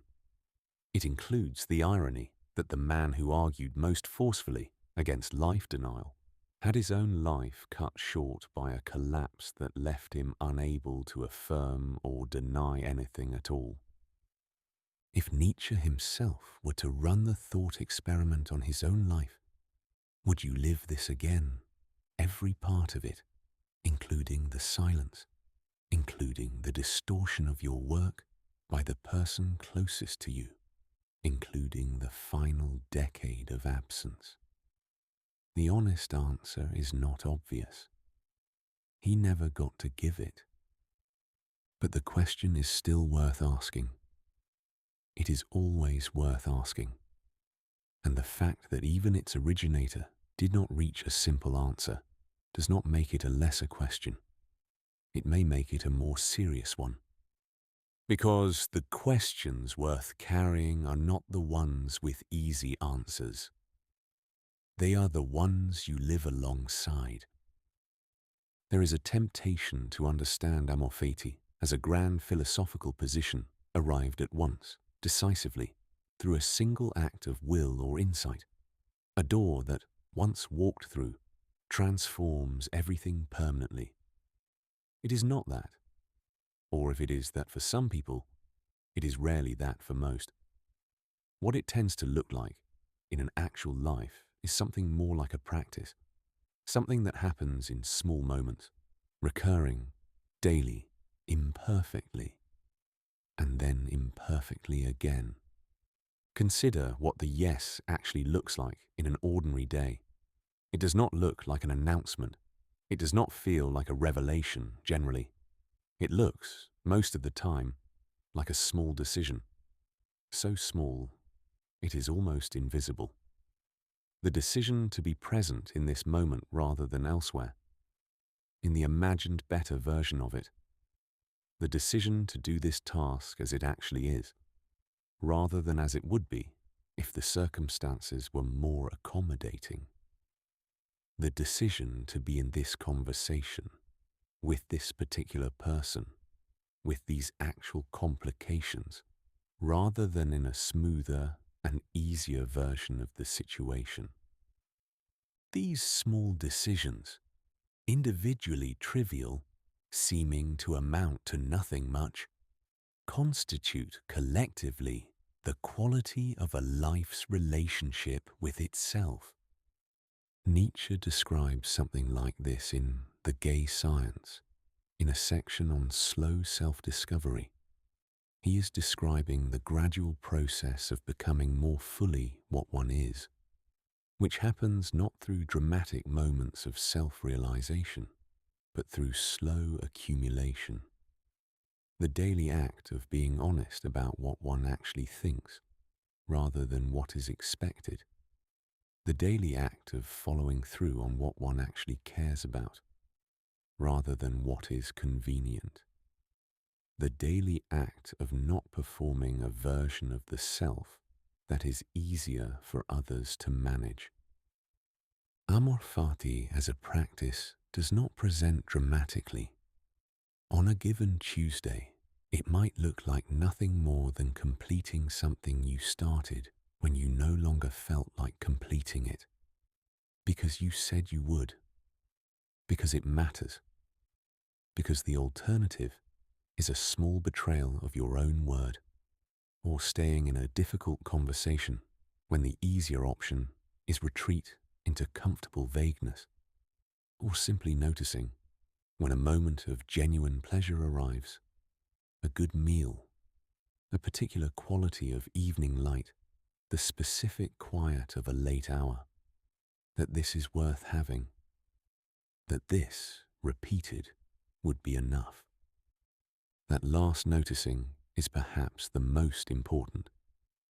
It includes the irony that the man who argued most forcefully against life denial had his own life cut short by a collapse that left him unable to affirm or deny anything at all. If Nietzsche himself were to run the thought experiment on his own life, would you live this again, every part of it, including the silence, including the distortion of your work by the person closest to you, including the final decade of absence? The honest answer is not obvious. He never got to give it. But the question is still worth asking. It is always worth asking. And the fact that even its originator did not reach a simple answer does not make it a lesser question. It may make it a more serious one. Because the questions worth carrying are not the ones with easy answers. They are the ones you live alongside. There is a temptation to understand Amor Fati as a grand philosophical position arrived at once, decisively, through a single act of will or insight, a door that, once walked through, transforms everything permanently. It is not that. Or if it is that for some people, it is rarely that for most. What it tends to look like in an actual life is something more like a practice, something that happens in small moments, recurring, daily, imperfectly, and then imperfectly again. Consider what the yes actually looks like in an ordinary day. It does not look like an announcement It does not feel like a revelation, generally. It looks, most of the time, like a small decision. So small, it is almost invisible. The decision to be present in this moment rather than elsewhere, in the imagined better version of it. The decision to do this task as it actually is, rather than as it would be if the circumstances were more accommodating. The decision to be in this conversation, with this particular person, with these actual complications, rather than in a smoother and easier version of the situation. These small decisions, individually trivial, seeming to amount to nothing much, constitute collectively the quality of a life's relationship with itself. Nietzsche describes something like this in The Gay Science, in a section on slow self-discovery. He is describing the gradual process of becoming more fully what one is, which happens not through dramatic moments of self-realization, but through slow accumulation. The daily act of being honest about what one actually thinks, rather than what is expected. The daily act of following through on what one actually cares about, rather than what is convenient. The daily act of not performing a version of the self that is easier for others to manage. Amor Fati as a practice does not present dramatically. On a given Tuesday, it might look like nothing more than completing something you started when you no longer felt like completing it, because you said you would, because it matters, because the alternative is a small betrayal of your own word, or staying in a difficult conversation when the easier option is retreat into comfortable vagueness, or simply noticing when a moment of genuine pleasure arrives, a good meal, a particular quality of evening light, the specific quiet of a late hour, that this is worth having, that this, repeated, would be enough. That last noticing is perhaps the most important,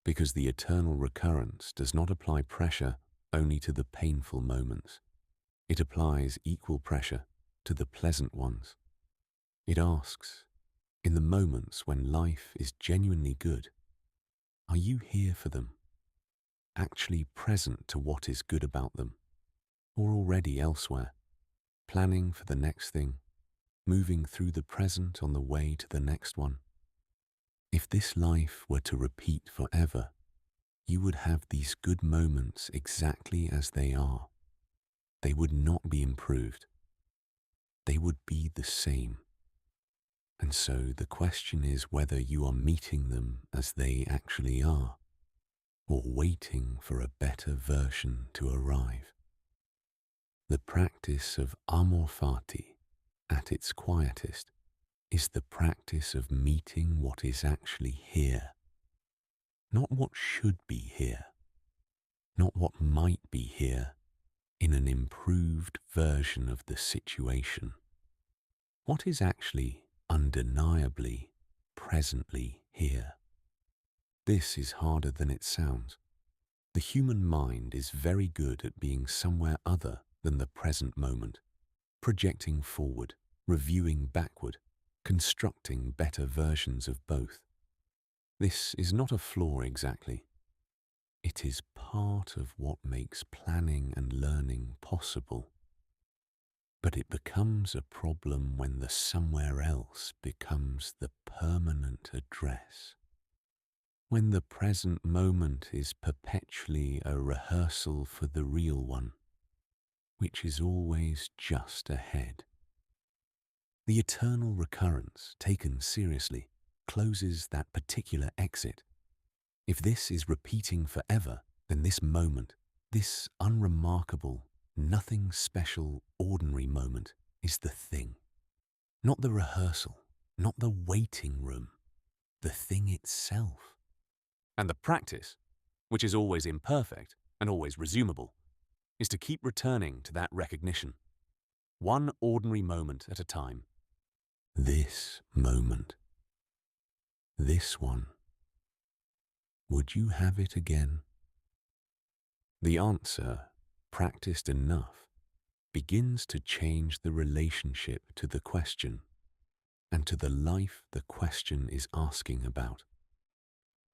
because the eternal recurrence does not apply pressure only to the painful moments. It applies equal pressure to the pleasant ones. It asks, in the moments when life is genuinely good, are you here for them, actually present to what is good about them, or already elsewhere, planning for the next thing, moving through the present on the way to the next one? If this life were to repeat forever, you would have these good moments exactly as they are. They would not be improved. They would be the same. And so the question is whether you are meeting them as they actually are, or waiting for a better version to arrive. The practice of Amor Fati, at its quietest, is the practice of meeting what is actually here, not what should be here, not what might be here in an improved version of the situation. What is actually undeniably, presently here? This is harder than it sounds. The human mind is very good at being somewhere other than the present moment, projecting forward, reviewing backward, constructing better versions of both. This is not a flaw exactly. It is part of what makes planning and learning possible. But it becomes a problem when the somewhere else becomes the permanent address. When the present moment is perpetually a rehearsal for the real one, which is always just ahead. The eternal recurrence, taken seriously, closes that particular exit. If this is repeating forever, then this moment, this unremarkable, nothing special, ordinary moment is the thing. Not the rehearsal, not the waiting room, the thing itself. And the practice, which is always imperfect and always resumable, is to keep returning to that recognition. one ordinary moment at a time. This moment. This one. Would you have it again? The answer, practiced enough, begins to change the relationship to the question and to the life the question is asking about.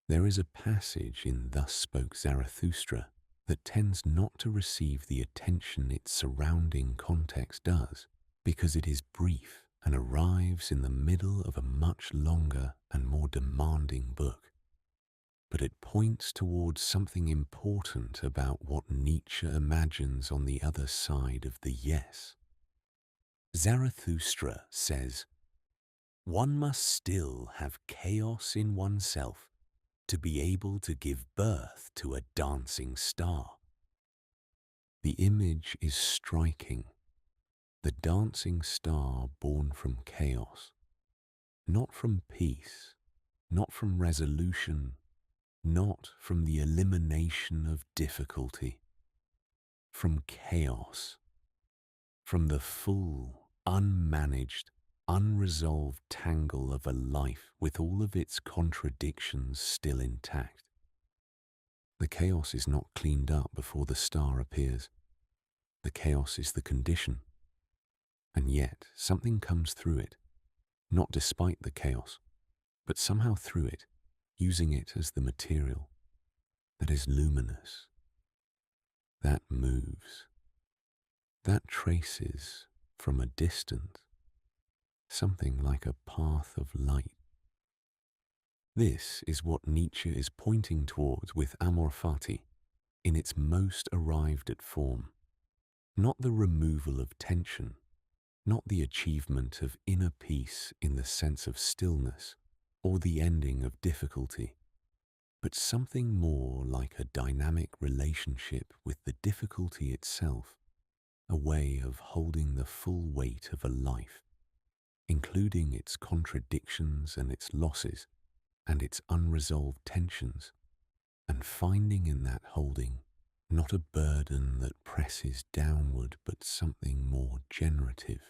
There is a passage in Thus Spoke Zarathustra that tends not to receive the attention its surrounding context does because it is brief and arrives in the middle of a much longer and more demanding book. But it points towards something important about what Nietzsche imagines on the other side of the yes. Zarathustra says, "One must still have chaos in oneself to be able to give birth to a dancing star." The image is striking. The dancing star born from chaos, not from peace, not from resolution, not from the elimination of difficulty, from chaos, from the full, unmanaged, unresolved tangle of a life with all of its contradictions still intact. The chaos is not cleaned up before the star appears. The chaos is the condition. And yet something comes through it, not despite the chaos, but somehow through it, using it as the material that is luminous, that moves, that traces from a distance something like a path of light. This is what Nietzsche is pointing towards with Amor Fati in its most arrived at form, not the removal of tension, not the achievement of inner peace in the sense of stillness or the ending of difficulty, but something more like a dynamic relationship with the difficulty itself, a way of holding the full weight of a life, including its contradictions and its losses and its unresolved tensions, and finding in that holding not a burden that presses downward but something more generative.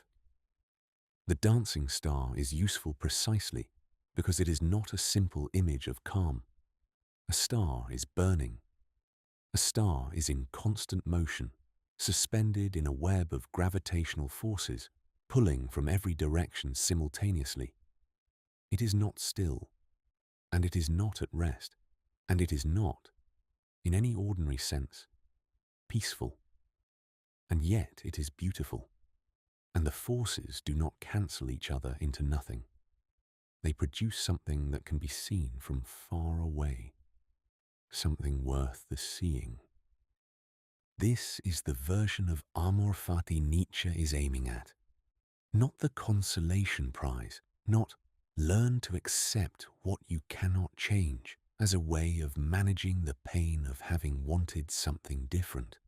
The dancing star is useful precisely because it is not a simple image of calm. A star is burning. A star is in constant motion, suspended in a web of gravitational forces, pulling from every direction simultaneously. It is not still, and it is not at rest, and it is not, in any ordinary sense, peaceful. And yet it is beautiful, and the forces do not cancel each other into nothing. They produce something that can be seen from far away, something worth the seeing. This is the version of Amor Fati Nietzsche is aiming at. Not the consolation prize, not learn to accept what you cannot change as a way of managing the pain of having wanted something different,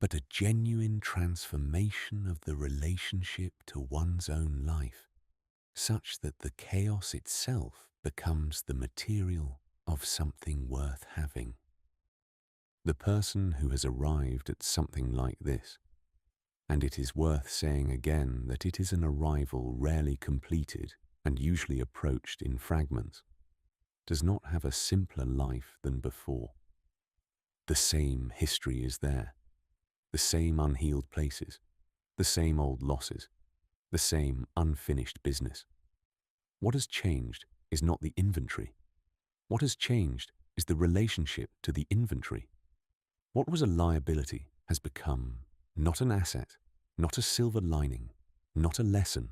but a genuine transformation of the relationship to one's own life, such that the chaos itself becomes the material of something worth having. The person who has arrived at something like this, and it is worth saying again that it is an arrival rarely completed and usually approached in fragments, does not have a simpler life than before. The same history is there, the same unhealed places, the same old losses, the same unfinished business. What has changed is not the inventory. What has changed is the relationship to the inventory. What was a liability has become not an asset, not a silver lining, not a lesson,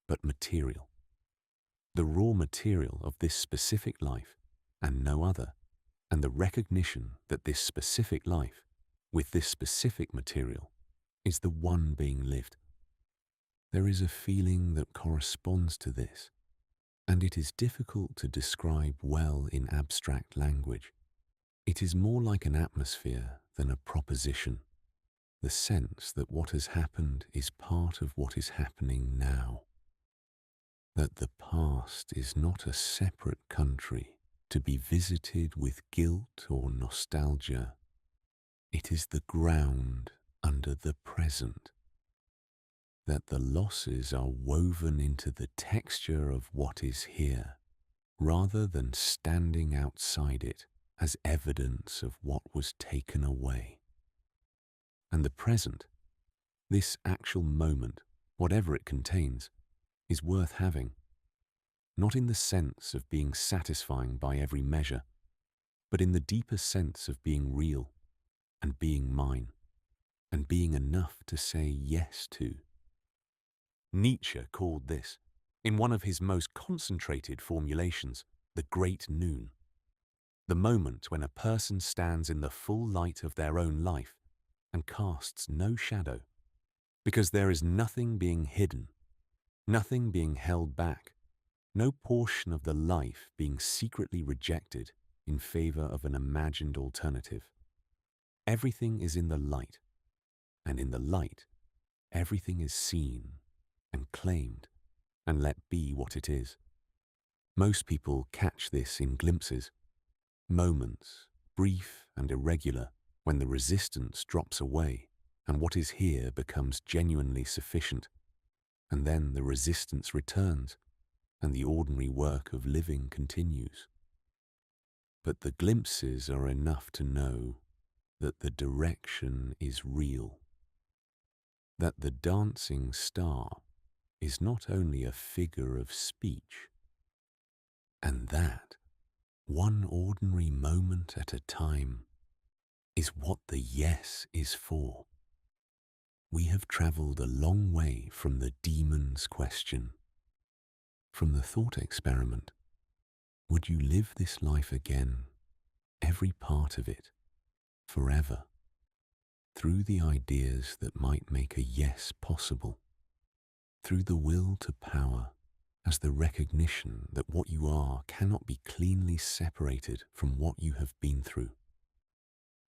but material. The raw material of this specific life and no other, and the recognition that this specific life, with this specific material, is the one being lived. There is a feeling that corresponds to this, and it is difficult to describe well in abstract language. It is more like an atmosphere than a proposition, the sense that what has happened is part of what is happening now, that the past is not a separate country to be visited with guilt or nostalgia. It is the ground under the present. that the losses are woven into the texture of what is here, rather than standing outside it as evidence of what was taken away. And the present, this actual moment, whatever it contains, is worth having, not in the sense of being satisfying by every measure, but in the deeper sense of being real and being mine, and being enough to say yes to. Nietzsche called this, in one of his most concentrated formulations, the great noon, the moment when a person stands in the full light of their own life and casts no shadow, because there is nothing being hidden, nothing being held back, no portion of the life being secretly rejected in favor of an imagined alternative. Everything is in the light, and in the light, everything is seen and claimed and let be what it is. Most people catch this in glimpses, moments, brief and irregular, when the resistance drops away and what is here becomes genuinely sufficient, and then the resistance returns and the ordinary work of living continues. But the glimpses are enough to know that the direction is real, that the dancing star is not only a figure of speech, and that one ordinary moment at a time is what the yes is for. We have travelled a long way from the demon's question, from the thought experiment. Would you live this life again, every part of it, forever, through the ideas that might make a yes possible, through the will to power as the recognition that what you are cannot be cleanly separated from what you have been through,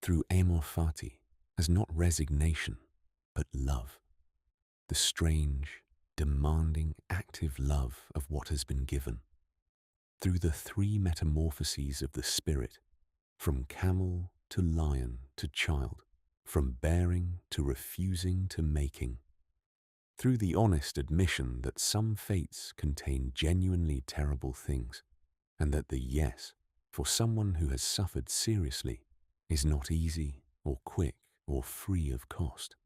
through Amor Fati as not resignation, but love, the strange, demanding, active love of what has been given, through the three metamorphoses of the spirit, from camel to lion to child, from bearing to refusing to making, through the honest admission that some fates contain genuinely terrible things, and that the yes, for someone who has suffered seriously, is not easy or quick or free of cost,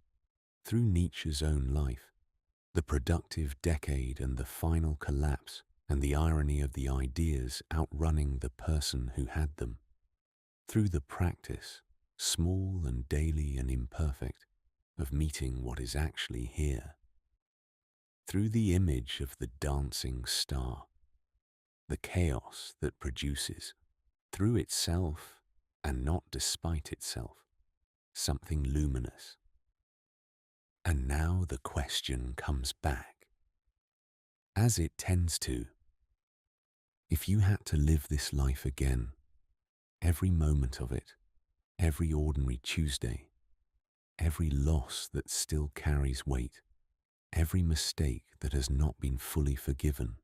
through Nietzsche's own life, the productive decade and the final collapse, and the irony of the ideas outrunning the person who had them, through the practice, small and daily and imperfect, of meeting what is actually here, through the image of the dancing star, the chaos that produces, through itself and not despite itself, something luminous. And now the question comes back, as it tends to. If you had to live this life again, every moment of it, every ordinary Tuesday, every loss that still carries weight, every mistake that has not been fully forgiven,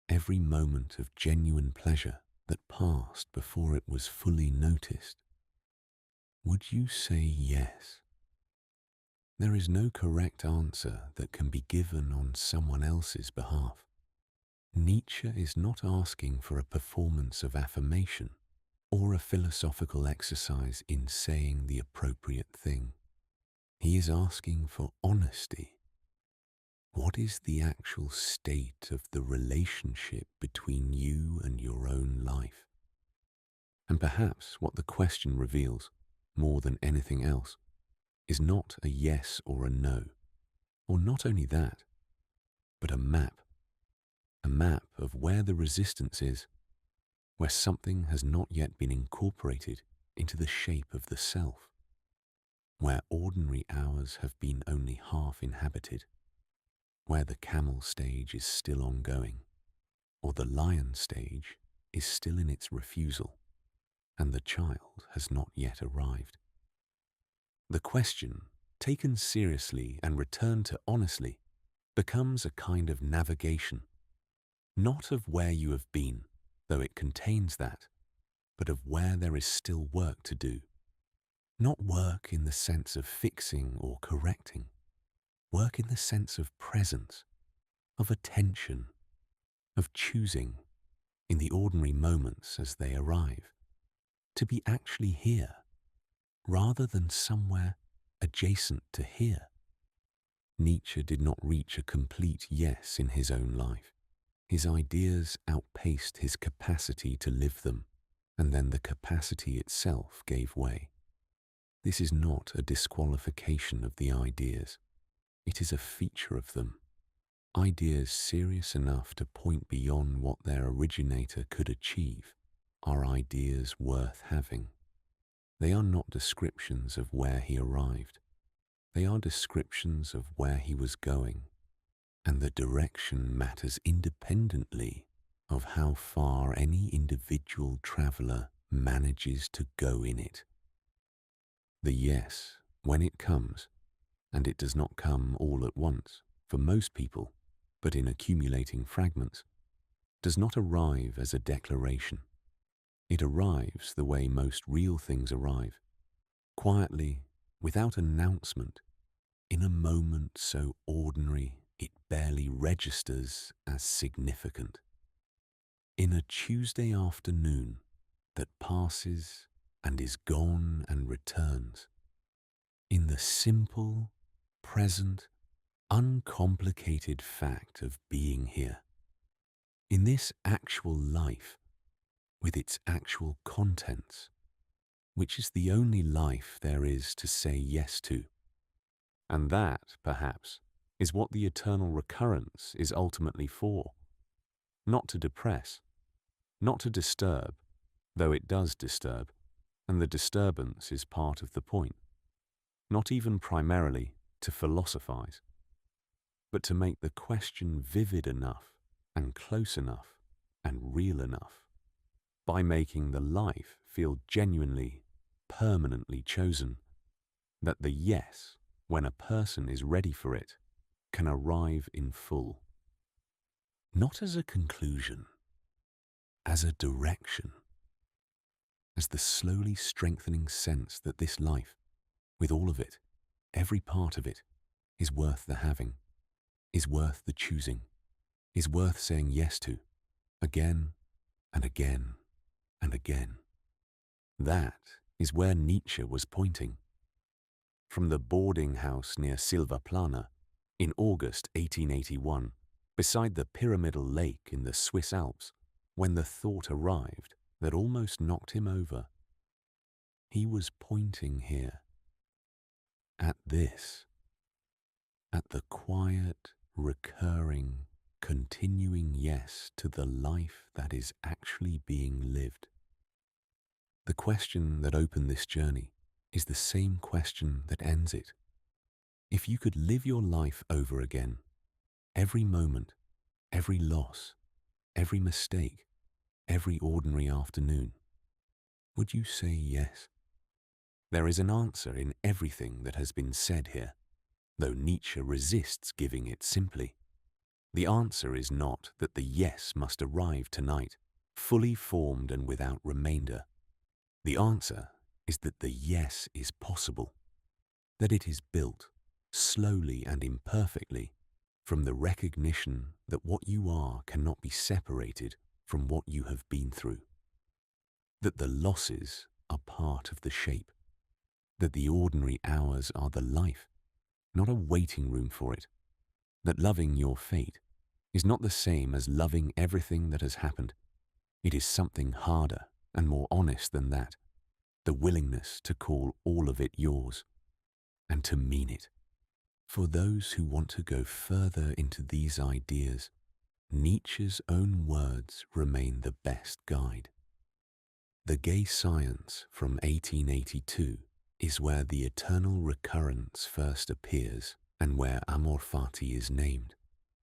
every moment of genuine pleasure that passed before it was fully noticed, would you say yes? There is no correct answer that can be given on someone else's behalf. Nietzsche is not asking for a performance of affirmation or a philosophical exercise in saying the appropriate thing. He is asking for honesty. What is the actual state of the relationship between you and your own life? And perhaps what the question reveals, more than anything else, is not a yes or a no, or not only that, but a map of where the resistance is, where something has not yet been incorporated into the shape of the self, where ordinary hours have been only half inhabited, where the camel stage is still ongoing, or the lion stage is still in its refusal, and the child has not yet arrived. The question, taken seriously and returned to honestly, becomes a kind of navigation, not of where you have been, though it contains that, but of where there is still work to do. Not work in the sense of fixing or correcting, work in the sense of presence, of attention, of choosing in the ordinary moments as they arrive, to be actually here rather than somewhere adjacent to here. Nietzsche did not reach a complete yes in his own life. His ideas outpaced his capacity to live them, and then the capacity itself gave way. This is not a disqualification of the ideas. It is a feature of them. Ideas serious enough to point beyond what their originator could achieve are ideas worth having. They are not descriptions of where he arrived. They are descriptions of where he was going, and the direction matters independently of how far any individual traveler manages to go in it. The yes, when it comes, and it does not come all at once, for most people, but in accumulating fragments, does not arrive as a declaration. It arrives the way most real things arrive, quietly, without announcement, in a moment so ordinary it barely registers as significant. In a Tuesday afternoon that passes and is gone and returns. In the simple, present, uncomplicated fact of being here. In this actual life, with its actual contents, which is the only life there is to say yes to. And that, perhaps, is what the eternal recurrence is ultimately for. Not to depress, not to disturb, though it does disturb, and the disturbance is part of the point. Not even primarily to philosophize, but to make the question vivid enough and close enough and real enough, by making the life feel genuinely, permanently chosen, that the yes, when a person is ready for it, can arrive in full. Not as a conclusion, as a direction, as the slowly strengthening sense that this life, with all of it, every part of it, is worth the having, is worth the choosing, is worth saying yes to, again and again and again. That is where Nietzsche was pointing. From the boarding house near Silvaplana, in August 1881, beside the pyramidal lake in the Swiss Alps, when the thought arrived that almost knocked him over, he was pointing here, at this, at the quiet, recurring, continuing yes to the life that is actually being lived. The question that opened this journey is the same question that ends it. If you could live your life over again, every moment, every loss, every mistake, every ordinary afternoon, would you say yes? There is an answer in everything that has been said here, though Nietzsche resists giving it simply. The answer is not that the yes must arrive tonight, fully formed and without remainder. The answer is that the yes is possible, that it is built, slowly and imperfectly, from the recognition that what you are cannot be separated from what you have been through, that the losses are part of the shape, that the ordinary hours are the life, not a waiting room for it, that loving your fate is not the same as loving everything that has happened. It is something harder and more honest than that, the willingness to call all of it yours, and to mean it. For those who want to go further into these ideas, Nietzsche's own words remain the best guide. The Gay Science from 1882 is where the eternal recurrence first appears and where Amor Fati is named.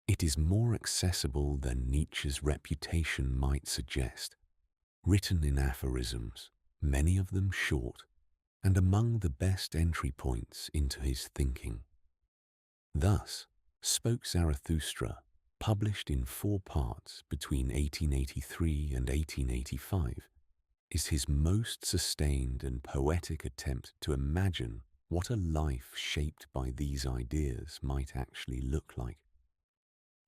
It is more accessible than Nietzsche's reputation might suggest, written in aphorisms, many of them short, and among the best entry points into his thinking. Thus spoke Zarathustra, published in 4 parts between 1883 and 1885, is his most sustained and poetic attempt to imagine what a life shaped by these ideas might actually look like.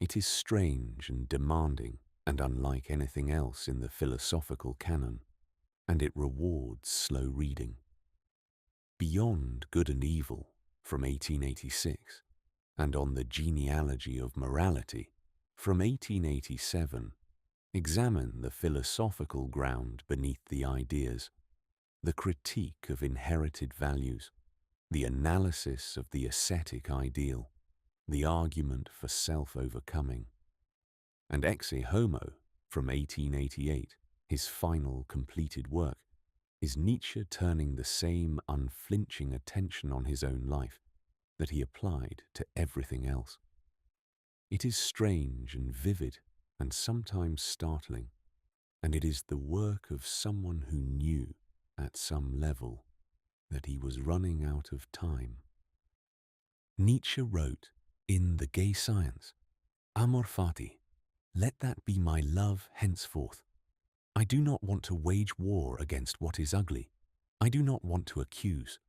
It is strange and demanding and unlike anything else in the philosophical canon, and it rewards slow reading. Beyond Good and Evil, from 1886, and On the Genealogy of Morality, from 1887, examine the philosophical ground beneath the ideas, the critique of inherited values, the analysis of the ascetic ideal, the argument for self-overcoming. And Exe Homo, from 1888, his final completed work, is Nietzsche turning the same unflinching attention on his own life that he applied to everything else. It is strange and vivid and sometimes startling, and it is the work of someone who knew, at some level, that he was running out of time. Nietzsche wrote, in The Gay Science, Amor Fati, let that be my love henceforth. I do not want to wage war against what is ugly. I do not want to accuse.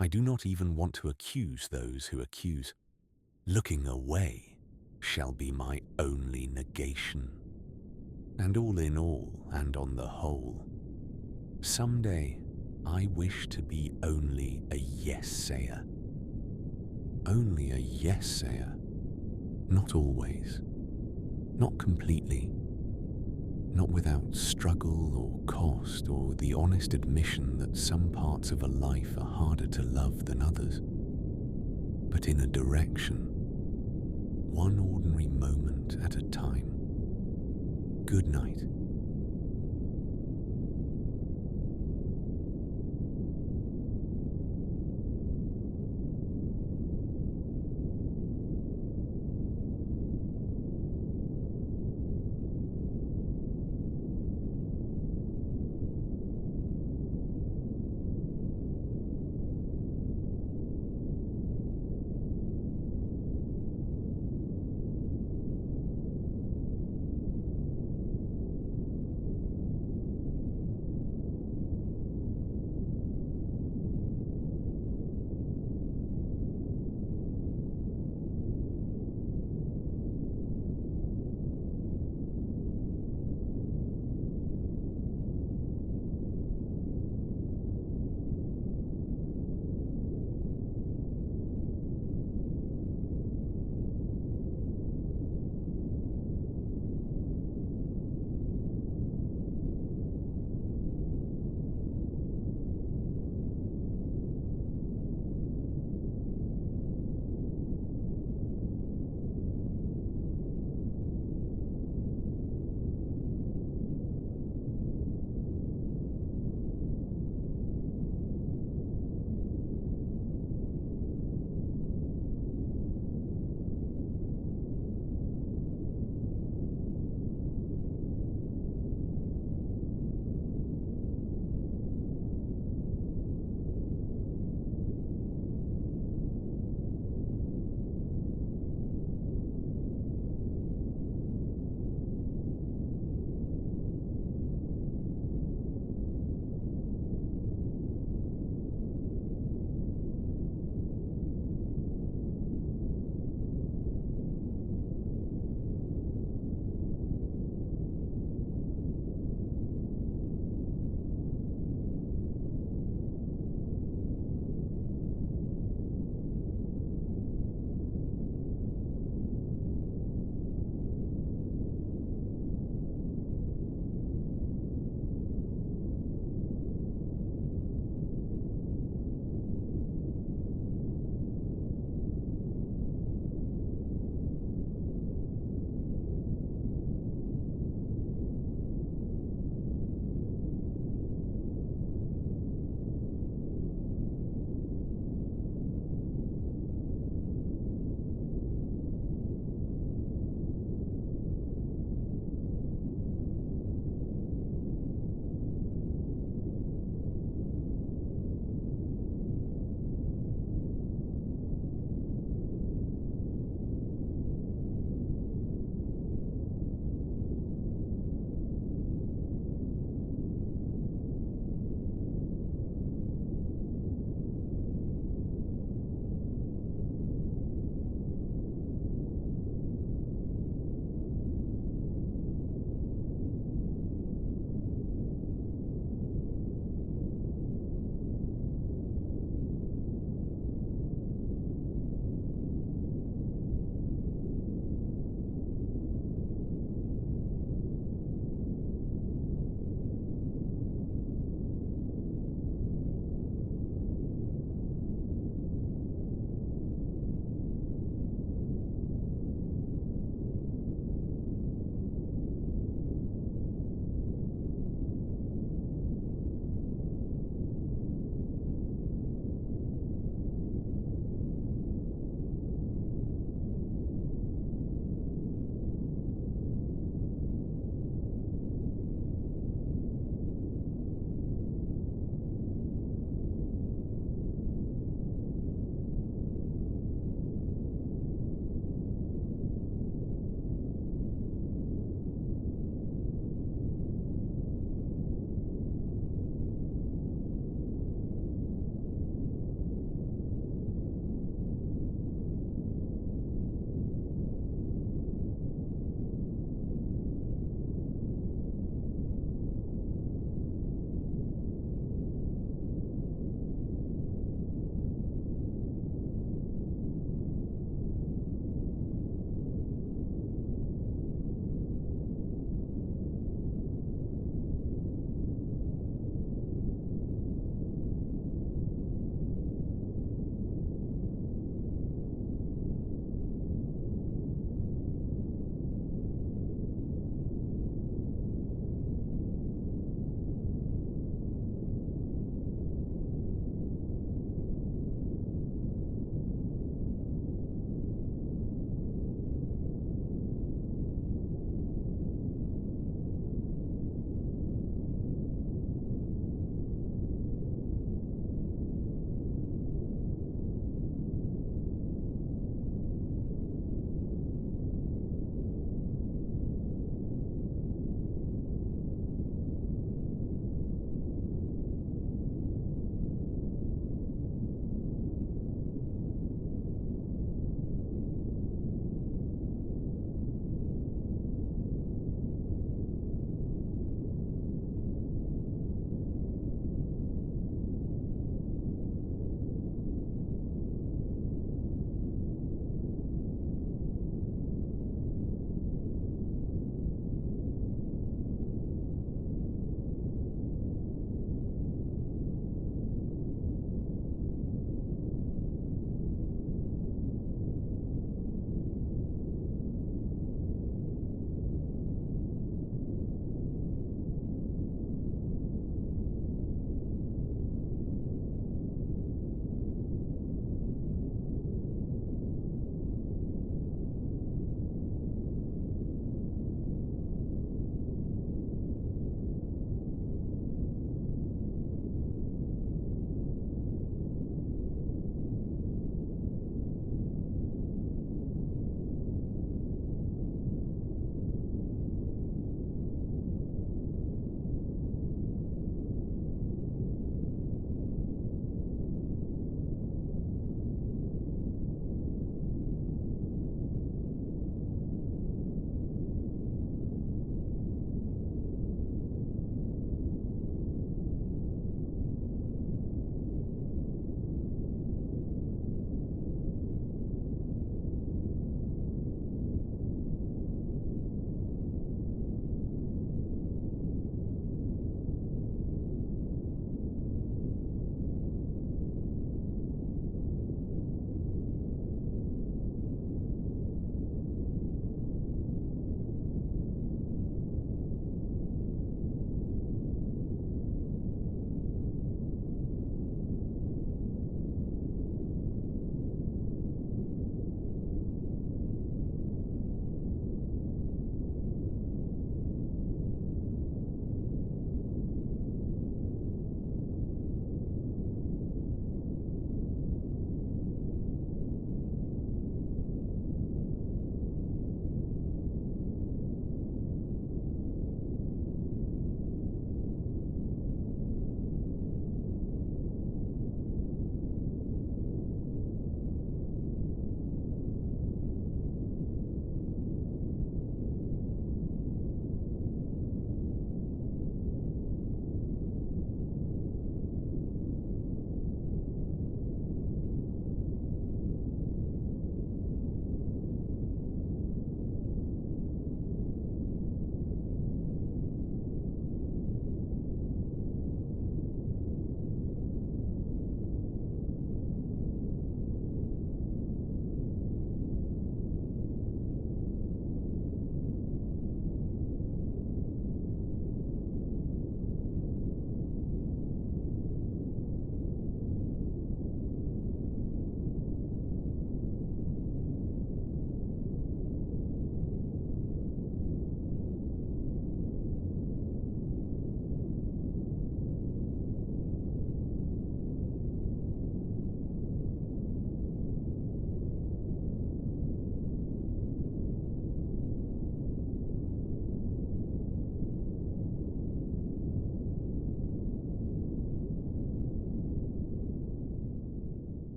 I do not even want to accuse those who accuse. Looking away shall be my only negation. And all in all, and on the whole, someday I wish to be only a yes-sayer. Only a yes-sayer. Not always. Not completely. Not without struggle or cost or the honest admission that some parts of a life are harder to love than others, but in a direction, one ordinary moment at a time. Good night.